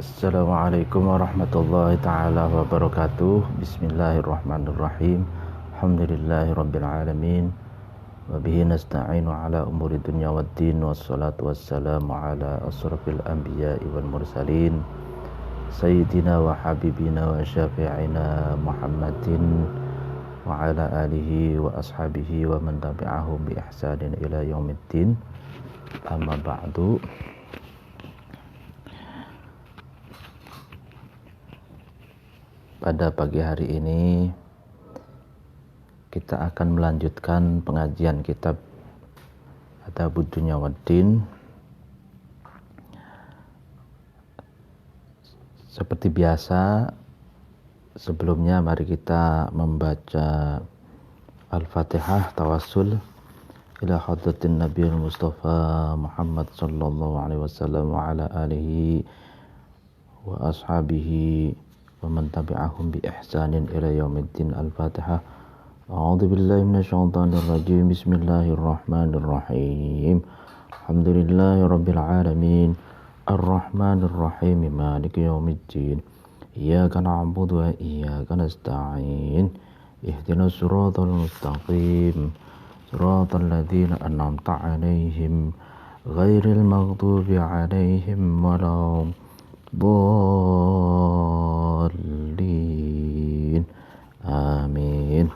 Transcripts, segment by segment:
Assalamualaikum warahmatullahi ta'ala wabarakatuh. Bismillahirrahmanirrahim. Alhamdulillahirabbil alamin. Wa bihi nasta'inu ala umuri dunya waddin. Wassalatu wassalamu ala asrafil anbiya'i wal mursalin. Sayyidina wa habibina wa syafi'ina Muhammadin wa ala alihi wa ashabihi wa man tabi'ahum bi ihsanin ila yaumiddin. Amma ba'du. Pada pagi hari ini kita akan melanjutkan pengajian kitab Adabud Dunya Waddin. Seperti biasa, sebelumnya mari kita membaca Al-Fatihah tawassul ila hadratin Nabiyil Mustafa Muhammad sallallahu alaihi wasallam wa ala alihi wa ashabihi wa man tabi'ahum bi ihsanin ila yaumiddin. Al-Fatihah. A'udzu billahi minasyaitonir rajim. Bismillahirrahmanirrahim. Alhamdulillahi rabbil alamin. Arrahmanir rahim. Maliki yaumiddin. Iyyaka na'budu wa iyyaka nasta'in. Ihdinas siratal mustaqim. Siratal ladzina an'amta 'alaihim ghairil maghdubi 'alaihim waladdallin. Amin.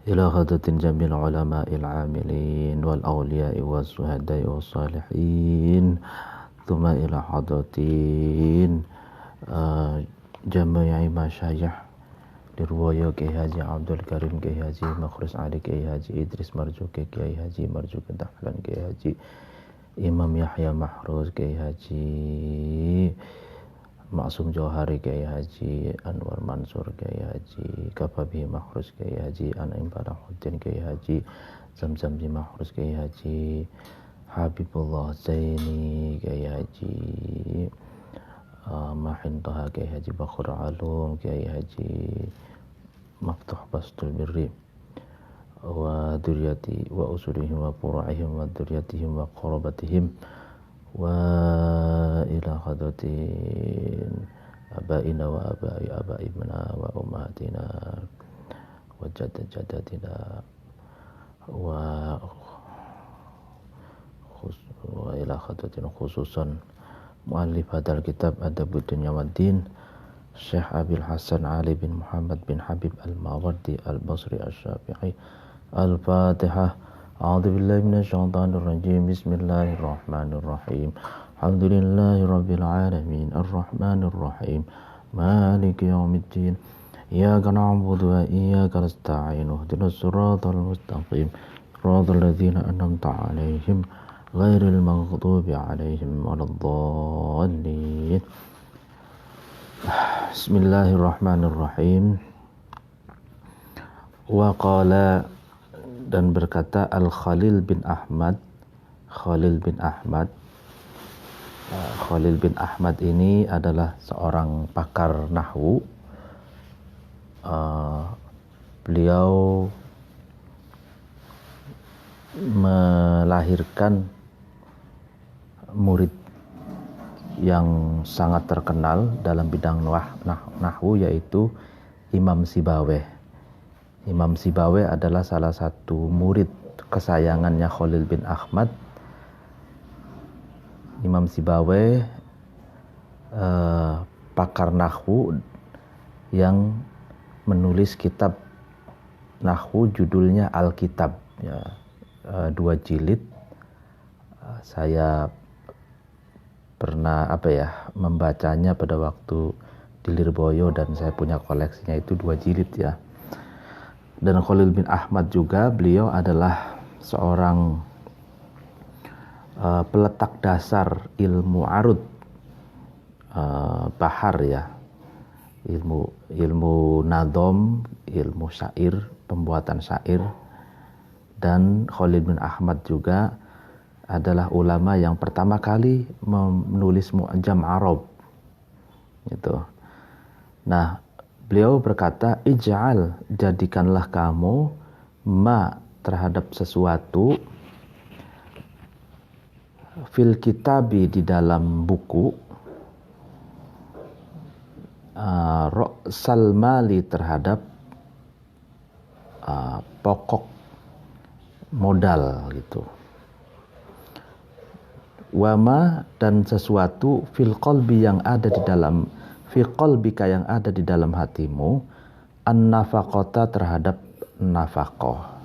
Ila hadratin jamil ulama'il 'amilin wal awliya'i was suhada'i was salihin. Thumma ila hadratin jami'i masyayikh Dirwoyo Kiai Haji Abdul Karim, Kiai Haji Makhrus Ali, Kiai Haji Idris Marzuki, Kiai Haji Marzuki Dahlan, Kiai Haji Imam Yahya Mahruz, Kiai Haji Maksum Johari, Kiai Haji Anwar Mansur, Kiai Haji Kafabi Mahruz, Kiai Haji Anaim Barahuddin, Kiai Haji Zamzam Mahruz, Kiai Haji Habibullah Zaini, Kiai Haji Mahin Taha, Kiai Haji Bakhur Alum, Kiai Haji Maftuh Bastul Birri wa duriyati wa usulihim wa furu'ihim wa duriyatihim wa qarabatihim wa ila hadratin abaina wa abaibna wa ummatina wa jaddatina wa ila hadratin khususan muallif hadal kitab Adabud Dunya Waddin Syekh Abil Hasan Ali bin Muhammad bin Habib Al-Mawardi Al-Basri Asy-Syafi'i. Al-Fatihah. A'udzu billahi minasyaitonir rajim. Bismillahirrahmanirrahim. Alhamdulillahirabbil alamin. Arrahmanir rahim. Maliki yaumiddin. Iyyaka na'budu wa iyyaka nasta'in. Ihdinas siratal mustaqim. Siratal ladzina an'amta 'alaihim ghairil maghdubi 'alaihim waladdallin. Bismillahirrahmanirrahim. Wa qala, dan berkata Khalil bin Ahmad. Khalil bin Ahmad ini adalah seorang pakar nahwu. Beliau melahirkan murid yang sangat terkenal dalam bidang nahwu, yaitu Imam Sibawayh. Imam Sibawayh adalah salah satu murid kesayangannya Khalil bin Ahmad. Imam Sibawayh pakar nahwu yang menulis kitab nahwu judulnya Al-Kitab, ya, 2 jilid. Saya pernah membacanya pada waktu di Lirboyo, dan saya punya koleksinya itu 2 jilid, ya. Dan Khalil bin Ahmad juga, beliau adalah seorang peletak dasar ilmu arud bahar, ya, ilmu nadom, ilmu syair, pembuatan syair. Dan Khalil bin Ahmad juga adalah ulama yang pertama kali menulis Mu'jam Arab, gitu. Nah, beliau berkata, ij'al, jadikanlah kamu, ma, terhadap sesuatu, fil kitabi, di dalam buku, ra'sal mali, terhadap pokok modal gitu. Wama, dan sesuatu fil qalbi, yang ada di dalam, fi qalbika, yang ada di dalam hatimu, an-nafaqata, terhadap nafaqah.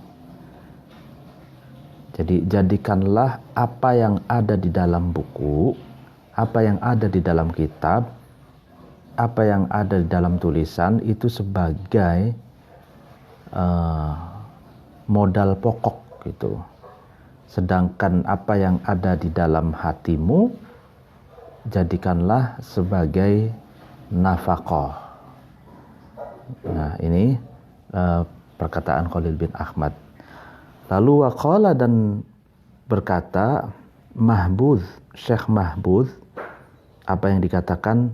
Jadi jadikanlah apa yang ada di dalam buku, apa yang ada di dalam kitab, apa yang ada di dalam tulisan itu sebagai modal pokok gitu. Sedangkan apa yang ada di dalam hatimu jadikanlah sebagai nafaqah. Nah, ini perkataan Khalil bin Ahmad. Lalu waqala, dan berkata Mahbuz, Syekh Mahbuz, apa yang dikatakan,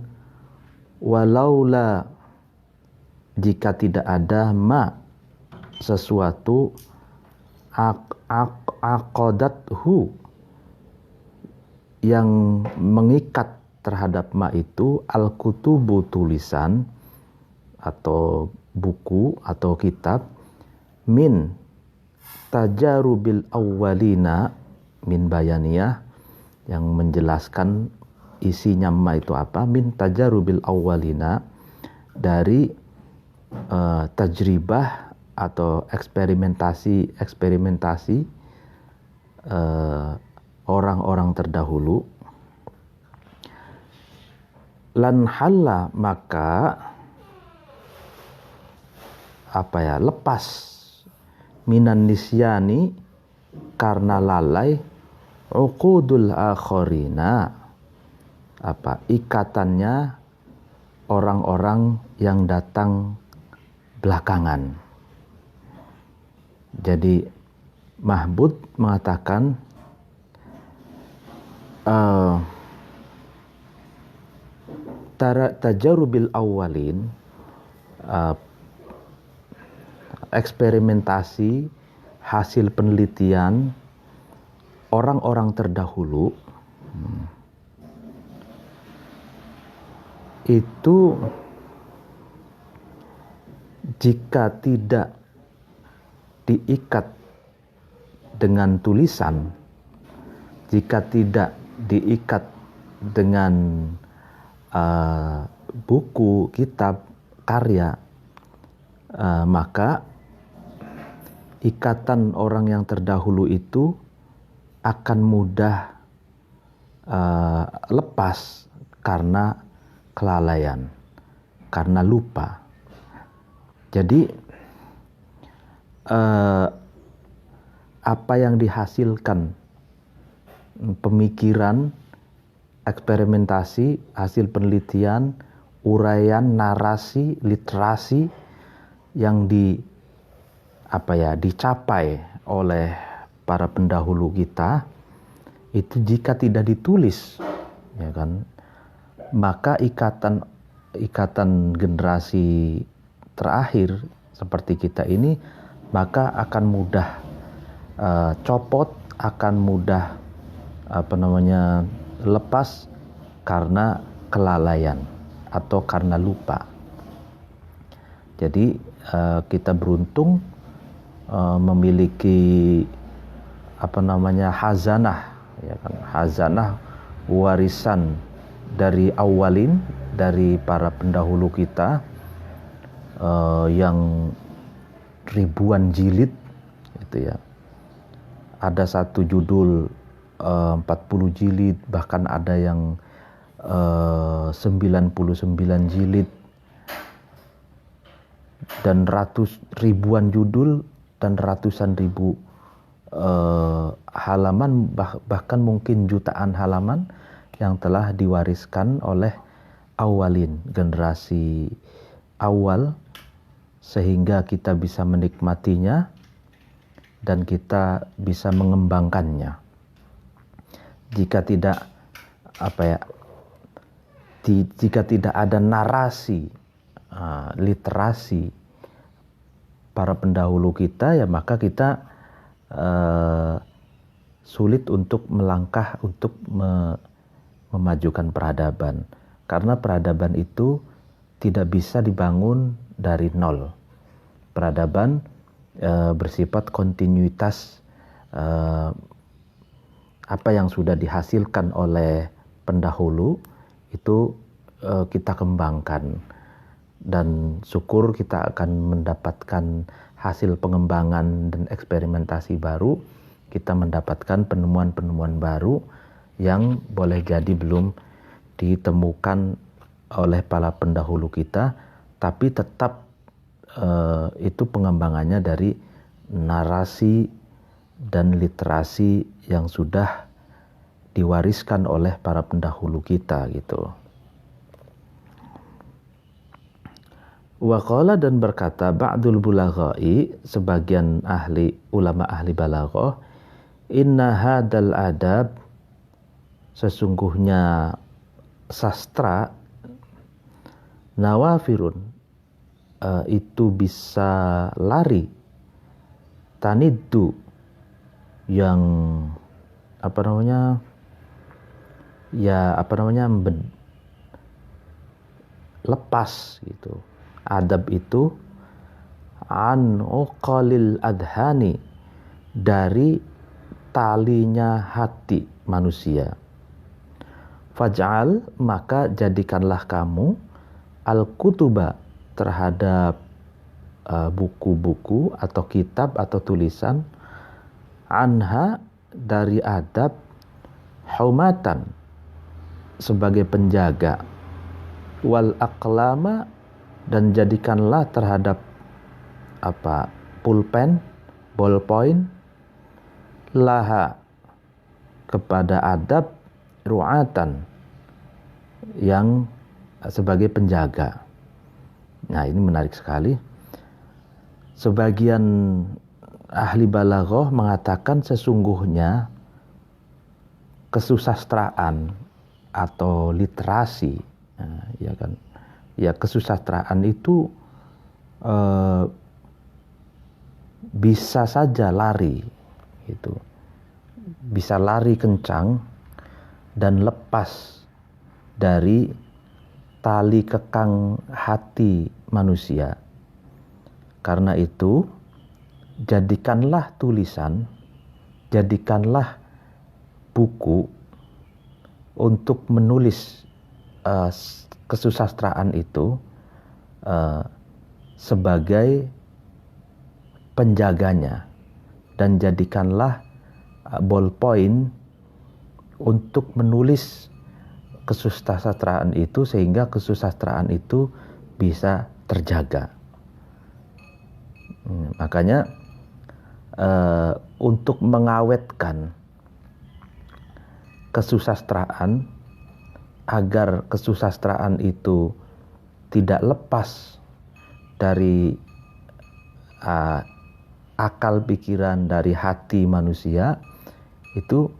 walaula, jika tidak ada ma, sesuatu, aqadathu, yang mengikat terhadap ma itu, al-kutubu, tulisan atau buku atau kitab, min tajarubil awwalina, min bayaniyah, yang menjelaskan isinya ma itu apa, min tajarubil awwalina, dari tajribah atau eksperimentasi orang-orang terdahulu. Lan halla, maka lepas, minan nisyani, karena lalai, uqudul akhirina, ikatannya orang-orang yang datang belakangan. Jadi Mahbud mengatakan tajarubil awalin, eksperimentasi, hasil penelitian orang-orang terdahulu itu jika tidak diikat dengan tulisan, jika tidak diikat dengan buku, kitab, karya, maka ikatan orang yang terdahulu itu akan mudah lepas karena kelalaian, karena lupa. Jadi apa yang dihasilkan pemikiran, eksperimentasi, hasil penelitian, uraian, narasi, literasi yang dicapai oleh para pendahulu kita, itu jika tidak ditulis, ya kan, maka ikatan generasi terakhir seperti kita ini, maka akan mudah copot, akan mudah lepas karena kelalaian atau karena lupa. Jadi kita beruntung memiliki hazanah, ya kan, hazanah warisan dari awalin, dari para pendahulu kita yang ribuan jilid gitu ya. Ada satu judul 40 jilid, bahkan ada yang 99 jilid, dan ribuan judul dan ratusan ribu halaman, bahkan mungkin jutaan halaman yang telah diwariskan oleh awalin, generasi awal, sehingga kita bisa menikmatinya dan kita bisa mengembangkannya. Jika tidak jika tidak ada narasi, literasi para pendahulu kita, ya maka kita sulit untuk melangkah untuk memajukan peradaban. Karena peradaban itu tidak bisa dibangun dari nol. Peradaban bersifat kontinuitas, apa yang sudah dihasilkan oleh pendahulu itu kita kembangkan, dan syukur kita akan mendapatkan hasil pengembangan dan eksperimentasi baru. Kita mendapatkan penemuan-penemuan baru yang boleh jadi belum ditemukan oleh para pendahulu kita, tapi tetap itu pengembangannya dari narasi dan literasi yang sudah diwariskan oleh para pendahulu kita gitu. Wa qala, dan berkata ba'dul bulaghai, sebagian ulama ahli balaghah, inna hadal adab, sesungguhnya sastra, nawafirun, itu bisa lari, taniddu, yang lepas gitu. Adab itu an uqalil adhani, dari talinya hati manusia. Faj'al, maka jadikanlah kamu al-kutuba, terhadap buku-buku atau kitab atau tulisan, anha, dari adab, humatan, sebagai penjaga, wal aqlama, dan jadikanlah terhadap pulpen, ballpoint, laha, kepada adab, ru'atan, yang sebagai penjaga. Nah, ini menarik sekali. Sebagian ahli balaghah mengatakan sesungguhnya kesusastraan atau literasi, ya kan? Ya, kesusastraan itu bisa saja lari, gitu. Bisa lari kencang dan lepas dari tali kekang hati manusia. Karena itu, jadikanlah tulisan, jadikanlah buku untuk menulis kesusastraan itu sebagai penjaganya, dan jadikanlah ballpoint untuk menulis kesusastraan itu, sehingga kesusastraan itu bisa terjaga. Makanya untuk mengawetkan kesusastraan, agar kesusastraan itu tidak lepas dari akal pikiran, dari hati manusia, itu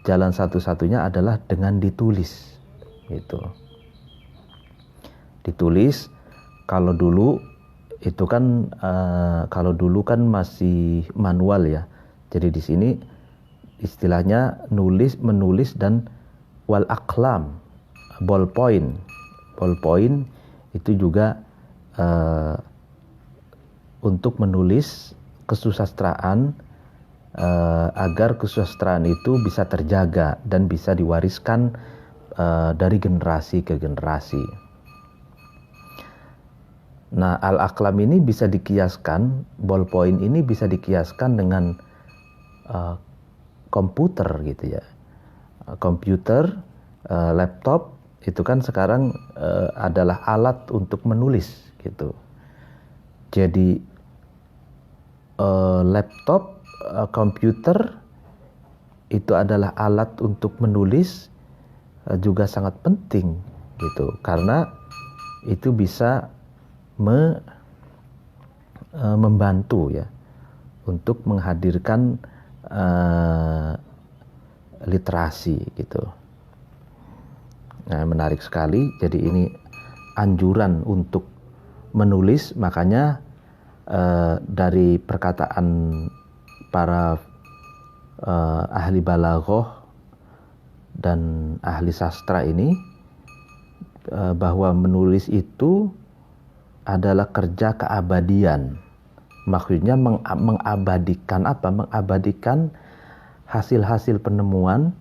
jalan satu-satunya adalah dengan ditulis. Gitu. Ditulis. Kalau dulu itu kan masih manual ya. Jadi di sini istilahnya menulis dan wal aqlam, ballpoint itu juga untuk menulis kesusastraan, agar kesusastraan itu bisa terjaga dan bisa diwariskan dari generasi ke generasi. Nah, al-aqlam ini bisa dikiaskan, ballpoint ini bisa dikiaskan dengan komputer gitu ya. Komputer, laptop itu kan sekarang adalah alat untuk menulis gitu. Jadi laptop, komputer itu adalah alat untuk menulis, juga sangat penting gitu, karena itu bisa membantu ya untuk menghadirkan literasi gitu. Nah, menarik sekali. Jadi ini anjuran untuk menulis. Makanya dari perkataan para ahli balaghah dan ahli sastra ini, bahwa menulis itu adalah kerja keabadian. Maksudnya mengabadikan apa? Mengabadikan hasil-hasil penemuan,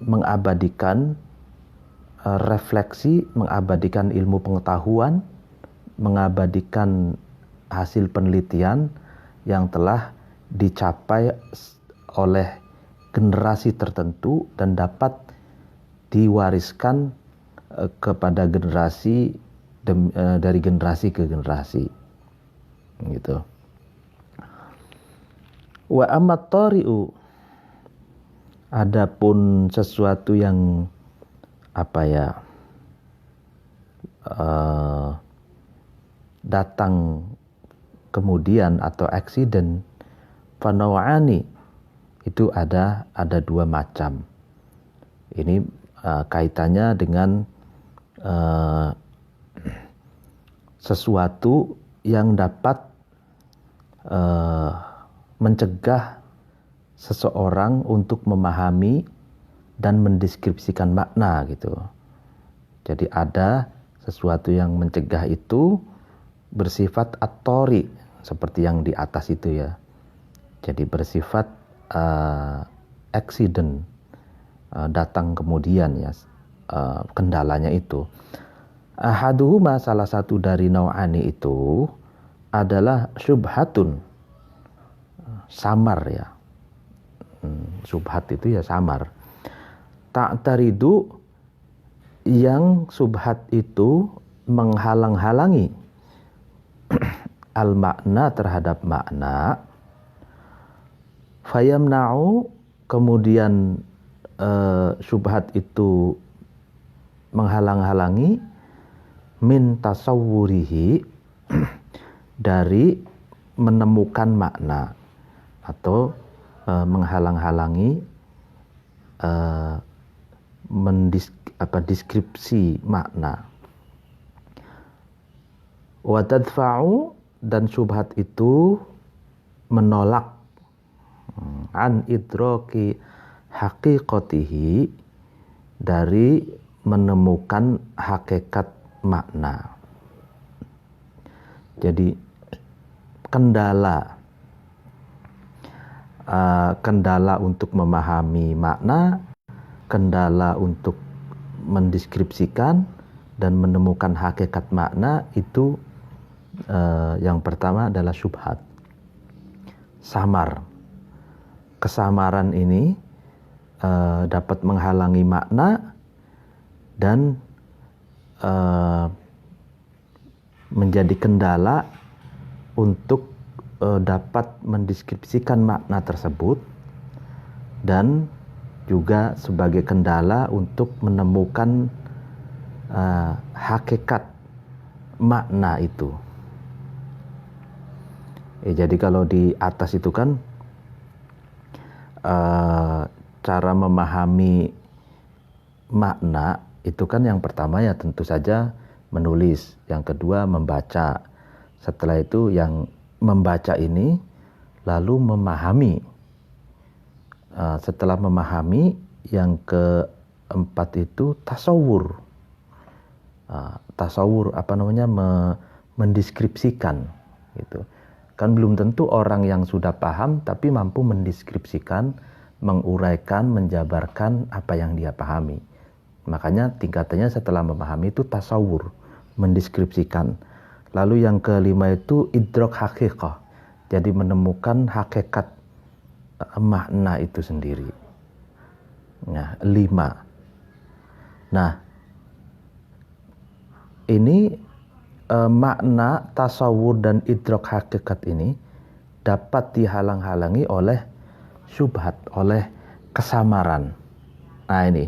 mengabadikan refleksi, mengabadikan ilmu pengetahuan, mengabadikan hasil penelitian yang telah dicapai oleh generasi tertentu dan dapat diwariskan kepada generasi dari generasi ke generasi, gitu. Wa ammat tari'u, adapun sesuatu yang datang kemudian atau accident, fanawani, itu ada dua macam. Ini kaitannya dengan sesuatu yang dapat mencegah seseorang untuk memahami dan mendeskripsikan makna, gitu. Jadi ada sesuatu yang mencegah itu bersifat at-tori, seperti yang di atas itu ya. Jadi bersifat accident, datang kemudian ya, kendalanya itu. Ahaduhuma, salah satu dari nau'ani itu adalah syubhatun, samar ya. Subhat itu ya samar. Ta'taridu, yang subhat itu menghalang-halangi al-makna, terhadap makna. Fayamna'u, kemudian subhat itu menghalang-halangi min tasawwurihi, dari menemukan makna, atau menghalang-halangi deskripsi makna. Wa tadfa'u, dan subhat itu menolak an idraki haqiqatihi, dari menemukan hakikat makna. Jadi kendala untuk memahami makna, kendala untuk mendeskripsikan dan menemukan hakikat makna itu, yang pertama adalah syubhat, samar. Kesamaran ini dapat menghalangi makna dan menjadi kendala untuk dapat mendeskripsikan makna tersebut, dan juga sebagai kendala untuk menemukan hakikat makna itu. Jadi kalau di atas itu kan cara memahami makna itu kan yang pertama ya tentu saja menulis, yang kedua membaca, setelah itu yang membaca ini lalu memahami, setelah memahami yang keempat itu tasawur, mendeskripsikan, gitu. Kan belum tentu orang yang sudah paham tapi mampu mendeskripsikan, menguraikan, menjabarkan apa yang dia pahami. Makanya tingkatannya setelah memahami itu tasawur, mendeskripsikan. Lalu yang kelima itu idrok haqiqah, jadi menemukan hakikat makna itu sendiri. Nah, 5. Nah, ini makna tasawur dan idrok hakikat ini dapat dihalang-halangi oleh syubhat, oleh kesamaran. Nah ini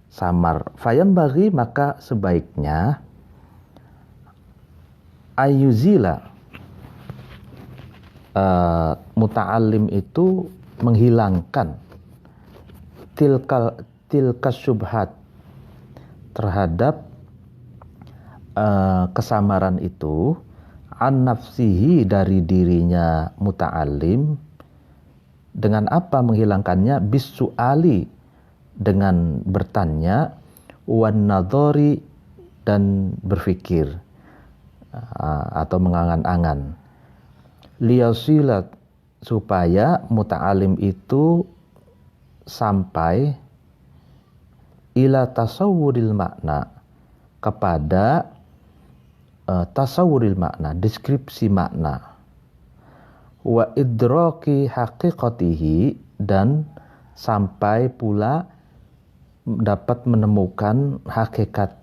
samar. Fayambaghi, maka sebaiknya ayuzila, muta'allim itu menghilangkan tilka syubhat, terhadap kesamaran itu, an nafsihi, dari dirinya muta'allim. Dengan apa menghilangkannya? Bisu'ali, dengan bertanya, wan nadhari dan berfikir atau mengangan-angan. Liyasilat supaya muta'alim itu sampai ila tasawwuril makna, kepada tasawwuril makna, deskripsi makna, wa idraki haqiqatihi, dan sampai pula dapat menemukan hakikat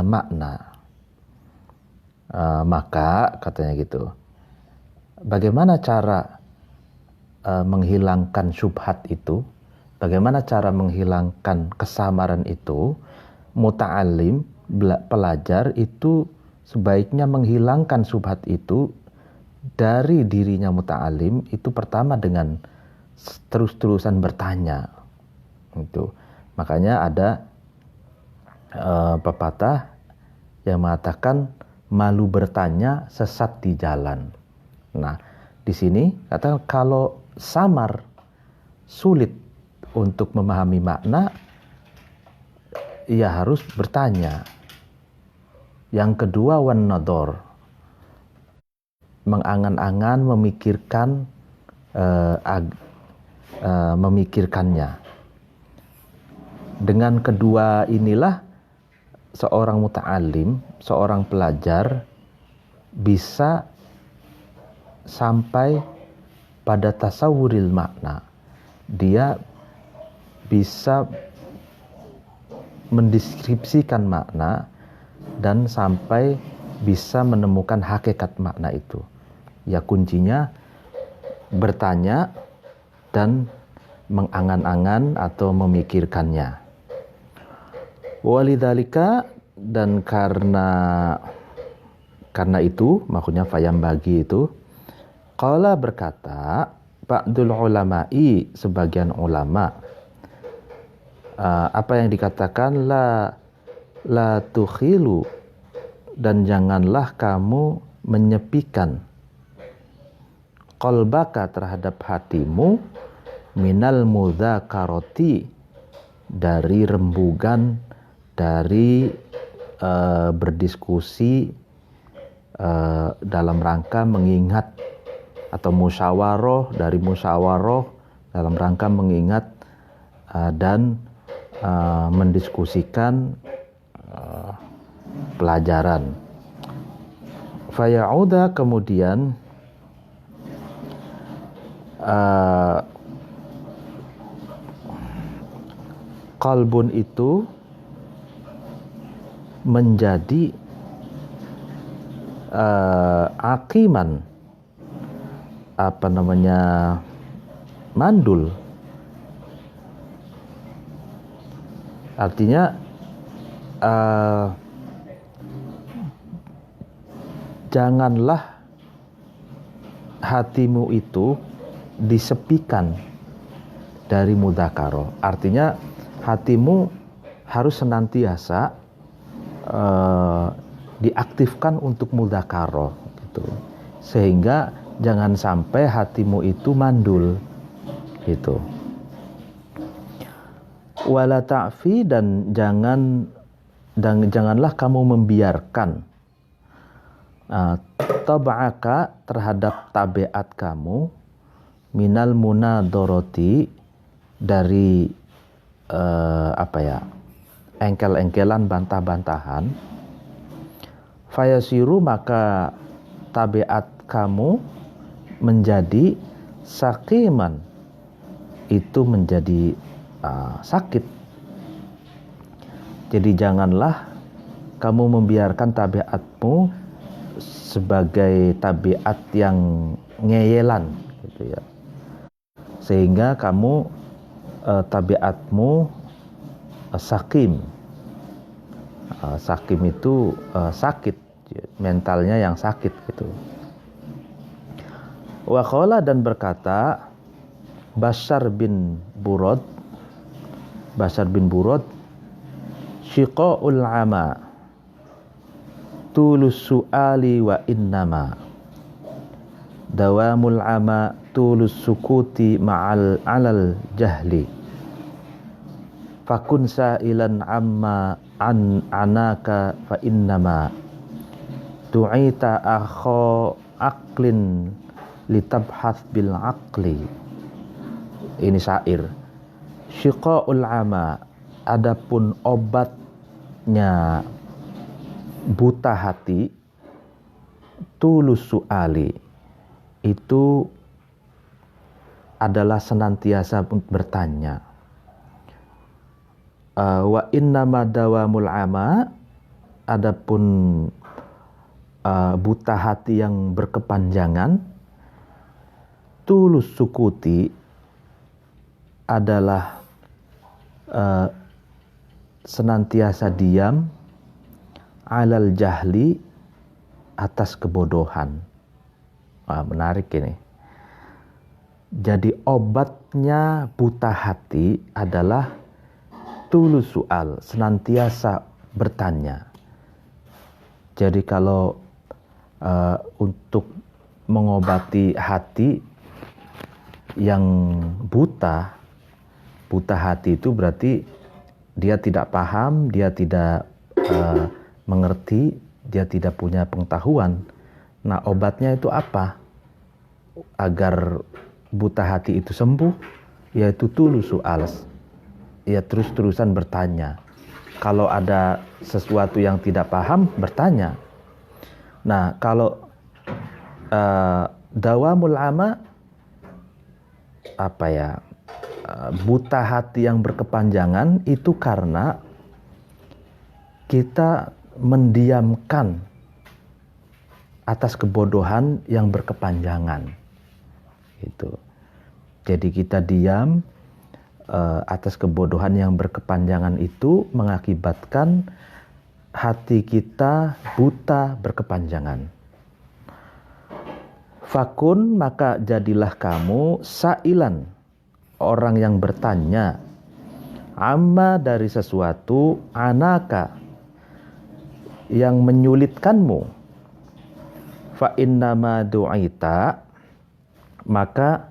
makna. Maka katanya gitu, bagaimana cara menghilangkan syubhat itu? Bagaimana cara menghilangkan kesamaran itu? Muta'alim, pelajar itu sebaiknya menghilangkan syubhat itu dari dirinya muta'alim itu pertama dengan terus-terusan bertanya. Itu. Makanya ada pepatah yang mengatakan malu bertanya sesat di jalan. Nah, di sini katakan kalau samar, sulit untuk memahami makna, ia harus bertanya. Yang kedua, wan nadhar, mengangan-angan, memikirkan, memikirkannya. Dengan kedua inilah seorang muta'alim, seorang pelajar bisa sampai pada tasawwuril makna. Dia bisa mendeskripsikan makna dan sampai bisa menemukan hakikat makna itu. Ya, kuncinya bertanya dan mengangan-angan atau memikirkannya. Walidzalika, dan karena itu, maksudnya fayam bagi itu, qala berkata ba'dul ulama'i, sebagian ulama, apa yang dikatakan la tukhilu, dan janganlah kamu menyepikan qalbaka, terhadap hatimu, minal mudzakarati, dari rembugan, dari berdiskusi dalam rangka mengingat, atau musyawarah, dari musyawarah dalam rangka mengingat dan mendiskusikan pelajaran. Fayauda, kemudian qalbun itu menjadi akiman, mandul. Artinya janganlah hatimu itu disepikan dari mudzakarah. Artinya hatimu harus senantiasa diaktifkan untuk mudzakarah gitu. Sehingga jangan sampai hatimu itu mandul gitu. Wala ta'fi, dan janganlah kamu membiarkan tab'aka, terhadap tabiat kamu, minal munadharati, dari engkel-engkelan, bantah-bantahan. Fayasiru, maka tabiat kamu menjadi sakiman, itu menjadi sakit. Jadi janganlah kamu membiarkan tabiatmu sebagai tabiat yang ngeyelan gitu ya, sehingga kamu tabiatmu sakim. Sakim itu sakit, mentalnya yang sakit gitu. Wa qala, dan berkata Bashar bin Burad, syiqa'ul ama tulus su'ali wa innama dawamul ama tulus sukuti ma'al alal jahli. fakun sa'ilan amma anaka fa innama tu'ita akho aqlin litabhath bil aqli. Ini syair. Syiqa'ul ama, adapun obatnya buta hati, tulus su'ali, itu adalah senantiasa bertanya. Wa innama dawamul ama, adapun buta hati yang berkepanjangan, tulus sukuti, adalah senantiasa diam, alal jahli, atas kebodohan. Menarik ini. Jadi obatnya buta hati adalah tulus su'al, senantiasa bertanya. Jadi kalau untuk mengobati hati yang buta hati itu berarti dia tidak paham, dia tidak mengerti, dia tidak punya pengetahuan. Nah, obatnya itu apa? Agar buta hati itu sembuh, yaitu tulus su'al, ya terus-terusan bertanya. Kalau ada sesuatu yang tidak paham, bertanya. Nah, kalau dawamul ama, buta hati yang berkepanjangan itu karena kita mendiamkan atas kebodohan yang berkepanjangan. Itu. Jadi kita diam atas kebodohan yang berkepanjangan, itu mengakibatkan hati kita buta berkepanjangan. Fakun, maka jadilah kamu sa'ilan, orang yang bertanya, amma, dari sesuatu, anaka, yang menyulitkanmu, fa innama du'ita, maka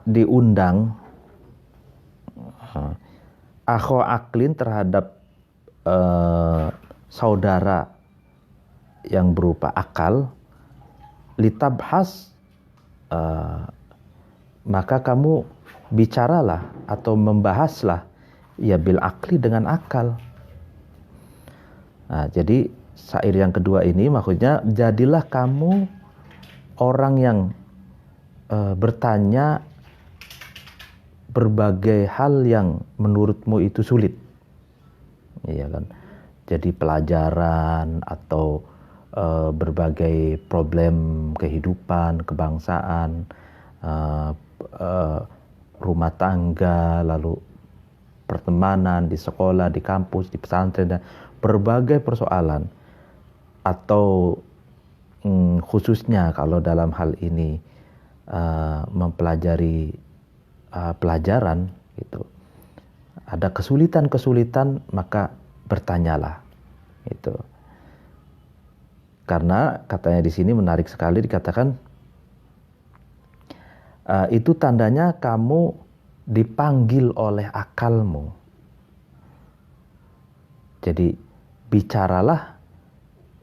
diundang akho aklin, terhadap saudara yang berupa akal, litabhas, maka kamu bicaralah atau membahaslah, ya bil akli, dengan akal. Nah, jadi syair yang kedua ini maksudnya, jadilah kamu orang yang bertanya berbagai hal yang menurutmu itu sulit, iya kan? Jadi pelajaran atau berbagai problem kehidupan, kebangsaan, rumah tangga, lalu pertemanan, di sekolah, di kampus, di pesantren, dan berbagai persoalan. Atau khususnya kalau dalam hal ini mempelajari pelajaran, gitu, ada kesulitan-kesulitan, maka bertanyalah, itu. Karena katanya di sini menarik sekali, dikatakan itu tandanya kamu dipanggil oleh akalmu. Jadi bicaralah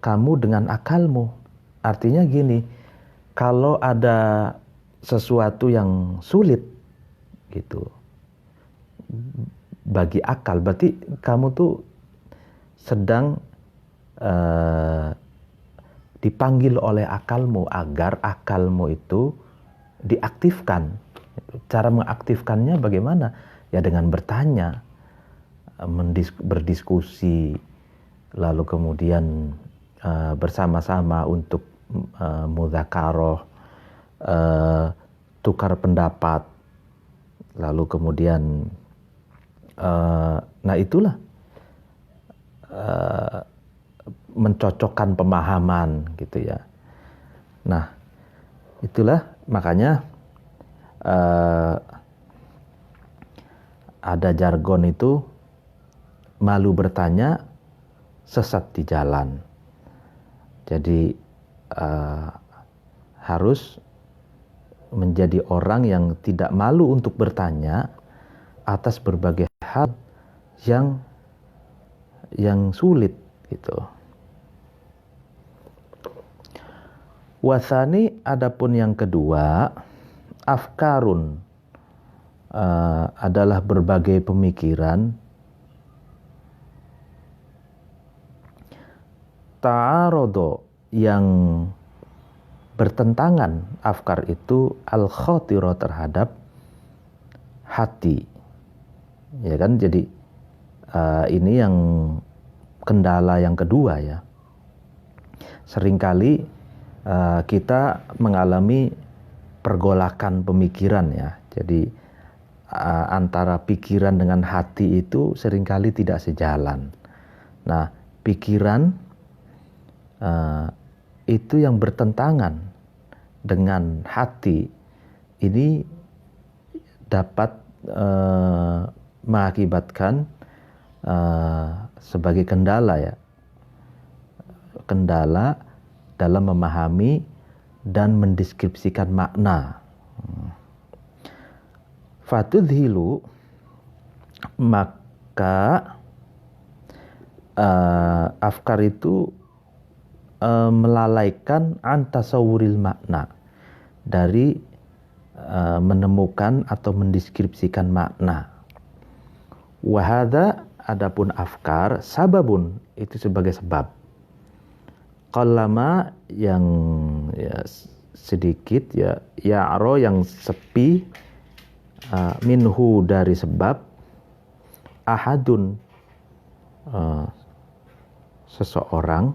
kamu dengan akalmu. Artinya gini, kalau ada sesuatu yang sulit, gitu, bagi akal, berarti kamu tuh sedang dipanggil oleh akalmu, agar akalmu itu diaktifkan. Cara mengaktifkannya bagaimana? Ya dengan bertanya, berdiskusi, lalu kemudian bersama-sama untuk mudzakarah, tukar pendapat, lalu kemudian nah itulah mencocokkan pemahaman, gitu ya. Nah, itulah makanya ada jargon itu, malu bertanya, sesat di jalan. Jadi harus menjadi orang yang tidak malu untuk bertanya, atas berbagai hal yang sulit gitu. Wasani, adapun yang kedua, afkarun, adalah berbagai pemikiran, ta'arodo, yang bertentangan. Afkar itu al-khotiro, terhadap hati, ya kan. Jadi ini yang kendala yang kedua ya. Seringkali kita mengalami pergolakan pemikiran ya. Jadi antara pikiran dengan hati itu seringkali tidak sejalan. Nah, pikiran itu yang bertentangan dengan hati ini dapat mengakibatkan sebagai kendala ya. Kendala dalam memahami dan mendeskripsikan makna. Fatudhilu, maka afkar itu melalaikan antasawuril makna, dari menemukan atau mendeskripsikan makna. Wahada, adapun afkar, sababun, itu sebagai sebab. Qallama, yang ya, sedikit ya, ya'ro, yang sepi, minhu, dari sebab, ahadun, seseorang,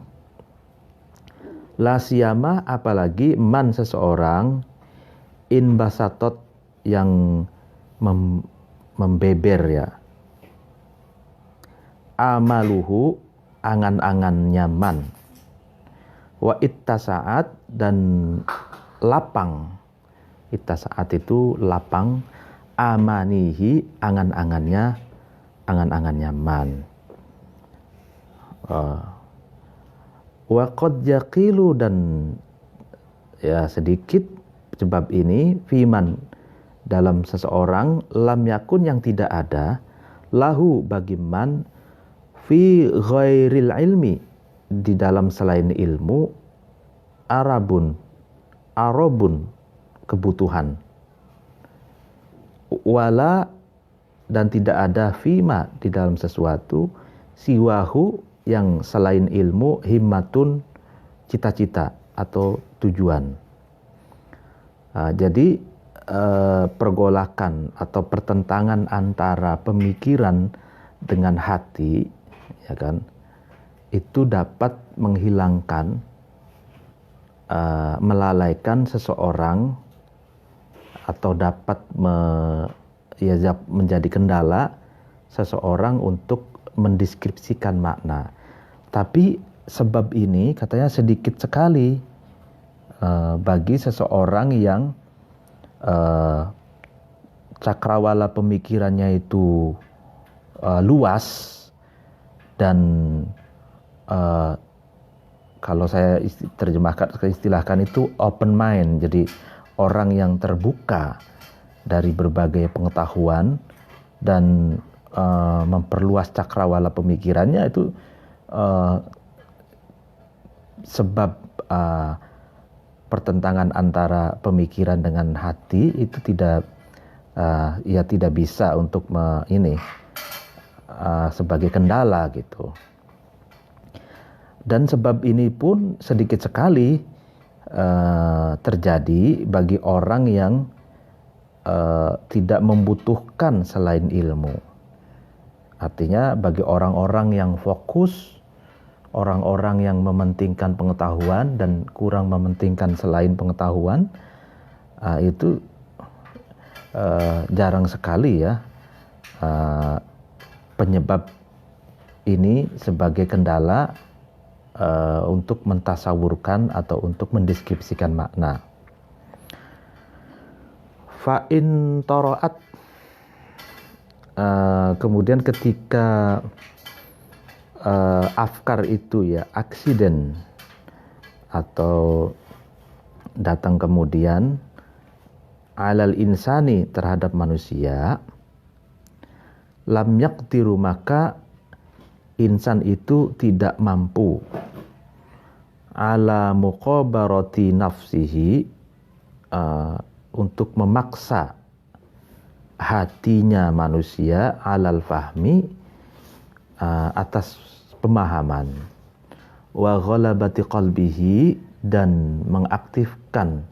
la siyama, apalagi man, seseorang, in basatot, yang membeber ya, amaluhu, angan-angannya man, wa ittasa'at, dan lapang. Ittasa'at itu lapang, amanihi, angan-angannya man. Wa qad yaqilu, dan ya sedikit sebab ini, fiman, dalam seseorang, lam yakun, yang tidak ada, lahu, bagi man, fi ghairil ilmi, di dalam selain ilmu, arabun, kebutuhan, wala, dan tidak ada, fima, di dalam sesuatu, siwahu, yang selain ilmu, himmatun, cita-cita atau tujuan. Jadi pergolakan atau pertentangan antara pemikiran dengan hati, ya kan, itu dapat menghilangkan, melalaikan seseorang, atau dapat menjadi kendala seseorang untuk mendeskripsikan makna. Tapi sebab ini katanya sedikit sekali bagi seseorang yang cakrawala pemikirannya itu luas, dan kalau saya istilahkan itu open mind. Jadi orang yang terbuka dari berbagai pengetahuan dan memperluas cakrawala pemikirannya, itu sebab pertentangan antara pemikiran dengan hati itu tidak bisa untuk sebagai kendala gitu. Dan sebab ini pun sedikit sekali terjadi bagi orang yang tidak membutuhkan selain ilmu. Artinya bagi orang-orang yang fokus, orang-orang yang mementingkan pengetahuan dan kurang mementingkan selain pengetahuan, itu jarang sekali ya penyebab ini sebagai kendala untuk mentasawurkan atau untuk mendeskripsikan makna. Fa'in toro'at, kemudian ketika afkar itu ya aksiden atau datang kemudian, alal insani, terhadap manusia, lam yaqdiru, maka insan itu tidak mampu ala muqabarati nafsihi, untuk memaksa hatinya manusia alal fahmi, atas pemahaman, wa ghalabati qalbihi, dan mengaktifkan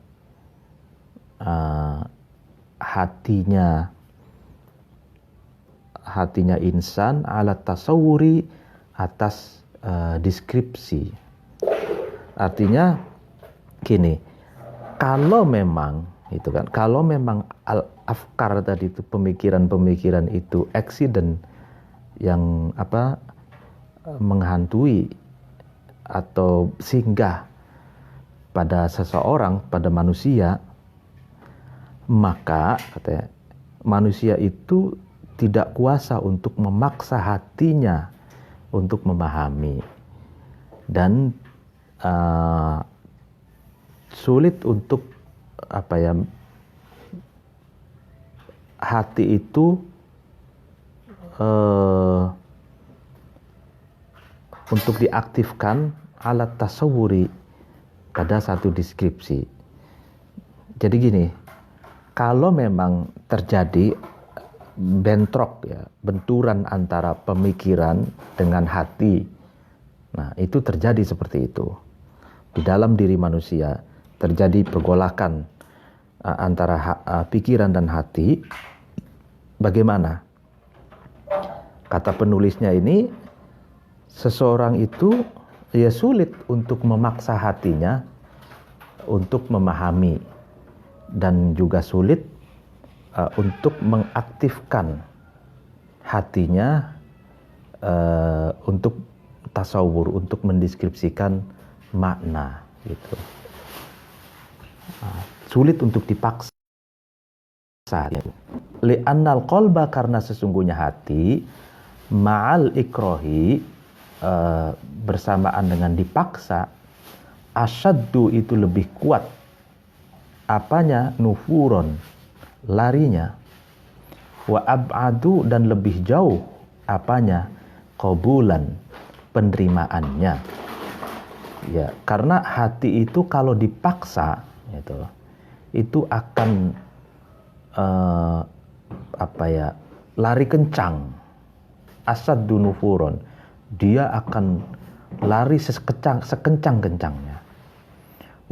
hatinya insan ala tasawuri, atas deskripsi. Artinya gini, kalau memang al-afkar tadi itu, pemikiran-pemikiran itu accident yang menghantui atau singgah pada seseorang, pada manusia, maka katanya manusia itu tidak kuasa untuk memaksa hatinya untuk memahami, dan sulit untuk hati itu untuk diaktifkan alat tasawuri pada satu deskripsi. Jadi gini, kalau memang terjadi bentrok ya, benturan antara pemikiran dengan hati, nah itu terjadi seperti itu di dalam diri manusia, terjadi pergolakan antara pikiran dan hati. Bagaimana? Kata penulisnya ini, seseorang itu ya sulit untuk memaksa hatinya untuk memahami, dan juga sulit untuk mengaktifkan hatinya untuk tasawur, untuk mendeskripsikan makna gitu. Sulit untuk dipaksa. Li'annal qalba, karena sesungguhnya hati, ma'al ikrohi, bersamaan dengan dipaksa, asyaddu, itu lebih kuat apanya, nufuron, larinya, wa ab'adu, dan lebih jauh apanya, qabulan, penerimaannya. Ya, karena hati itu kalau dipaksa itu akan lari kencang. Asaddu nufuron, dia akan lari sekencang-kencangnya.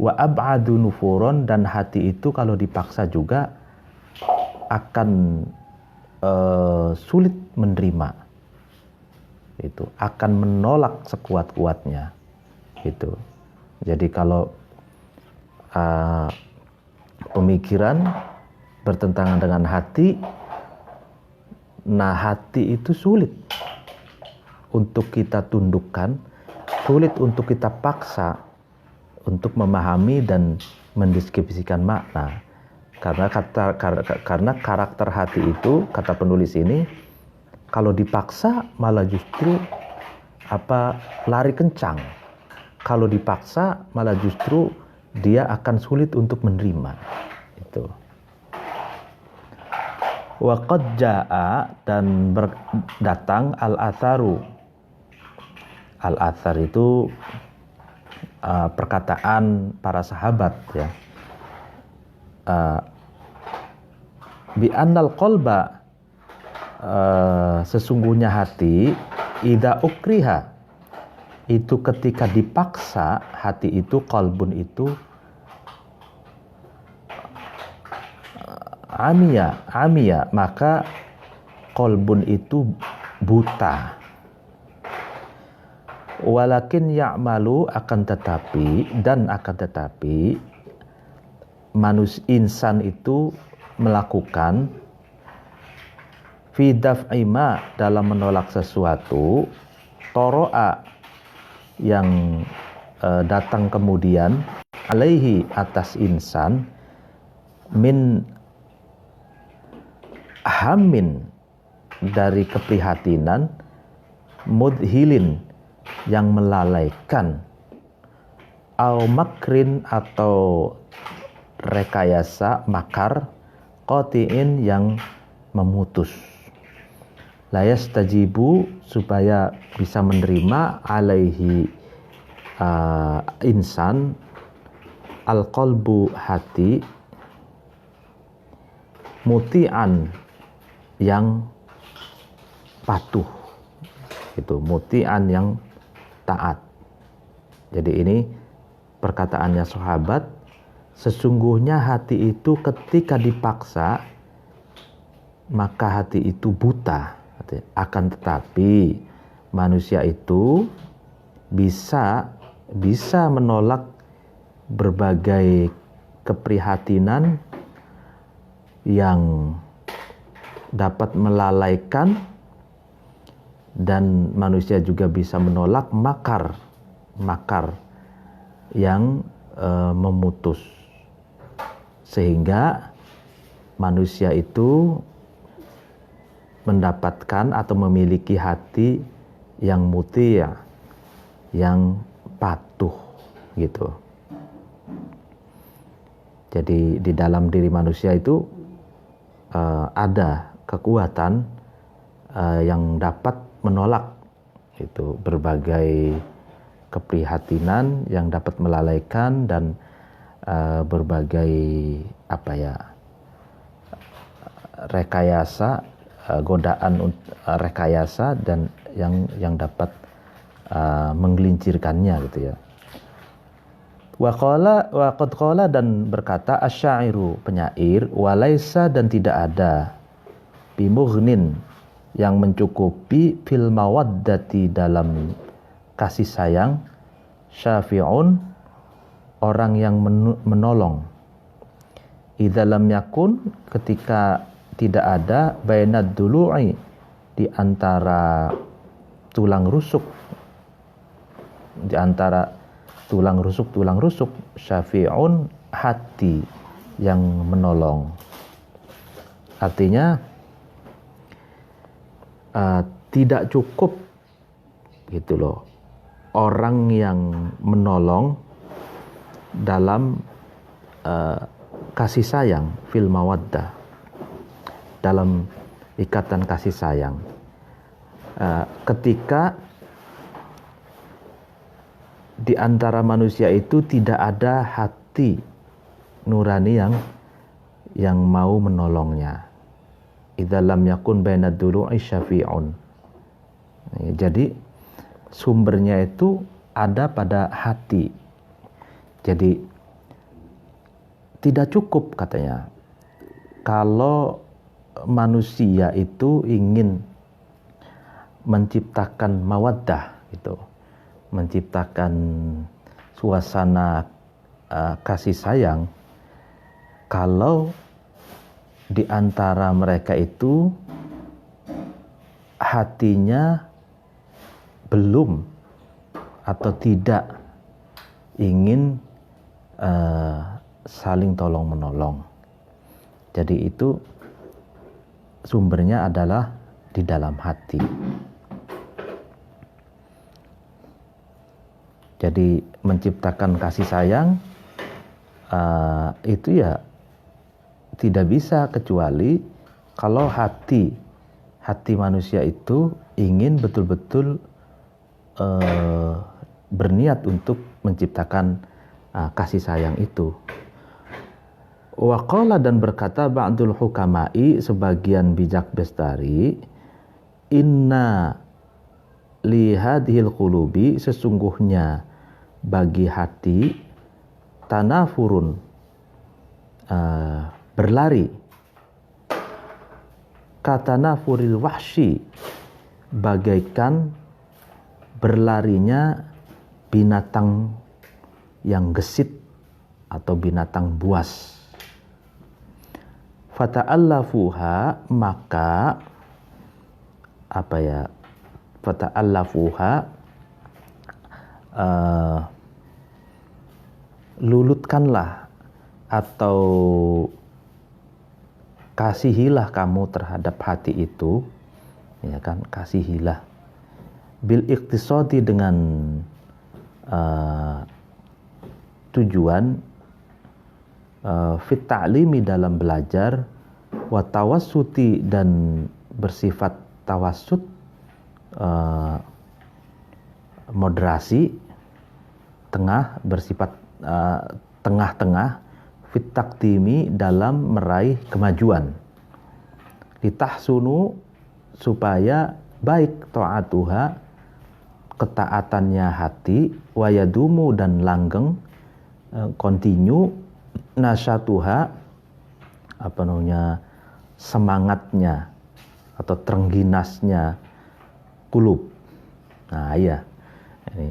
Wa ab'adu nufuron, dan hati itu kalau dipaksa juga akan sulit menerima. Itu akan menolak sekuat-kuatnya. Itu. Jadi kalau pemikiran bertentangan dengan hati, nah hati itu sulit untuk kita tundukkan, sulit untuk kita paksa untuk memahami dan mendeskripsikan makna. Karena karakter hati itu, kata penulis ini, kalau dipaksa malah justru lari kencang. Kalau dipaksa malah justru dia akan sulit untuk menerima. Itu. Wa qad jaa, dan datang al-atharu. Al-athar itu perkataan para sahabat ya. Bi annal qalba, sesungguhnya hati, idza ukriha, itu ketika dipaksa, hati itu, qalbun itu amiya, maka qalbun itu buta. Walakin ya'malu, akan tetapi insan itu melakukan fi daf'i ma, dalam menolak sesuatu, toro'a, yang datang kemudian, alaihi, atas insan, min hamin, dari keprihatinan, mudhilin, yang melalaikan, au makrin, atau rekayasa makar, qati'in, yang memutus. layastajibu, supaya bisa menerima alaihi insan, al-qalbu hati, muti'an yang patuh, itu muti'an yang taat. Jadi ini perkataannya sahabat, sesungguhnya hati itu ketika dipaksa maka hati itu buta. Akan tetapi manusia itu bisa menolak berbagai keprihatinan yang dapat melalaikan, dan manusia juga bisa menolak makar yang memutus, sehingga manusia itu mendapatkan atau memiliki hati yang mutia, yang patuh gitu. Jadi di dalam diri manusia itu ada kekuatan yang dapat menolak itu berbagai keprihatinan yang dapat melalaikan, dan berbagai rekayasa, godaan rekayasa, dan yang dapat menggelincirkannya gitu ya. Wa qad qala, dan berkata asyairu, penyair, walaisa, dan tidak ada, bimughnin, yang mencukupi, fil mawaddati, dalam kasih sayang, syafi'un, orang yang menolong, idza lam yakun, ketika tidak ada, bainad dulu'i, di antara tulang rusuk, syafi'un, hati yang menolong. Artinya tidak cukup gitu loh orang yang menolong dalam kasih sayang, fil mawaddah, dalam ikatan kasih sayang. Ketika di antara manusia itu tidak ada hati nurani yang mau menolongnya. Idza lam yakun bainad dulu'i syafi'un. Jadi sumbernya itu ada pada hati. Jadi tidak cukup katanya kalau manusia itu ingin menciptakan mawaddah gitu, menciptakan suasana kasih sayang, kalau di antara mereka itu hatinya belum atau tidak ingin saling tolong menolong. Jadi itu sumbernya adalah di dalam hati. Jadi menciptakan kasih sayang itu ya tidak bisa kecuali kalau hati manusia itu ingin betul-betul berniat untuk menciptakan kasih sayang itu. Wa qala, dan berkata ba'dul hukama'i, sebagian bijak bestari, inna li hadhil qulubi, sesungguhnya bagi hati, tanafurun, berlari, katanafuril wahsyi, bagaikan berlarinya binatang yang gesit atau binatang buas. Fata'allafuha, maka fata'allafuha, lulutkanlah atau kasihilah kamu terhadap hati itu, ya kan, kasihilah, bil iqtisadi, dengan tujuan fit ta'limi, dalam belajar, wa tawassuti, dan bersifat tawassut, moderasi, tengah, bersifat tengah-tengah, fit taqdimi, dalam meraih kemajuan, litahsunu, supaya baik ta'atuha, ketaatannya hati, wayadumu, dan langgeng, continue, nasyatuha, semangatnya atau terengginasnya kulub. Nah iya, ini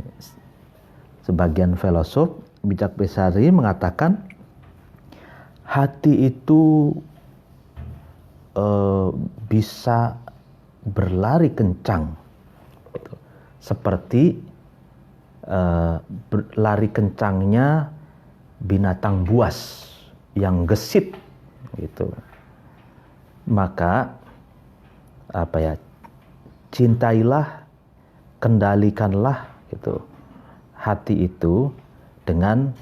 sebagian filosof bijak besari mengatakan hati itu bisa berlari kencang, gitu. Seperti lari kencangnya binatang buas yang gesit, gitu. Maka cintailah, kendalikanlah, gitu, hati itu dengan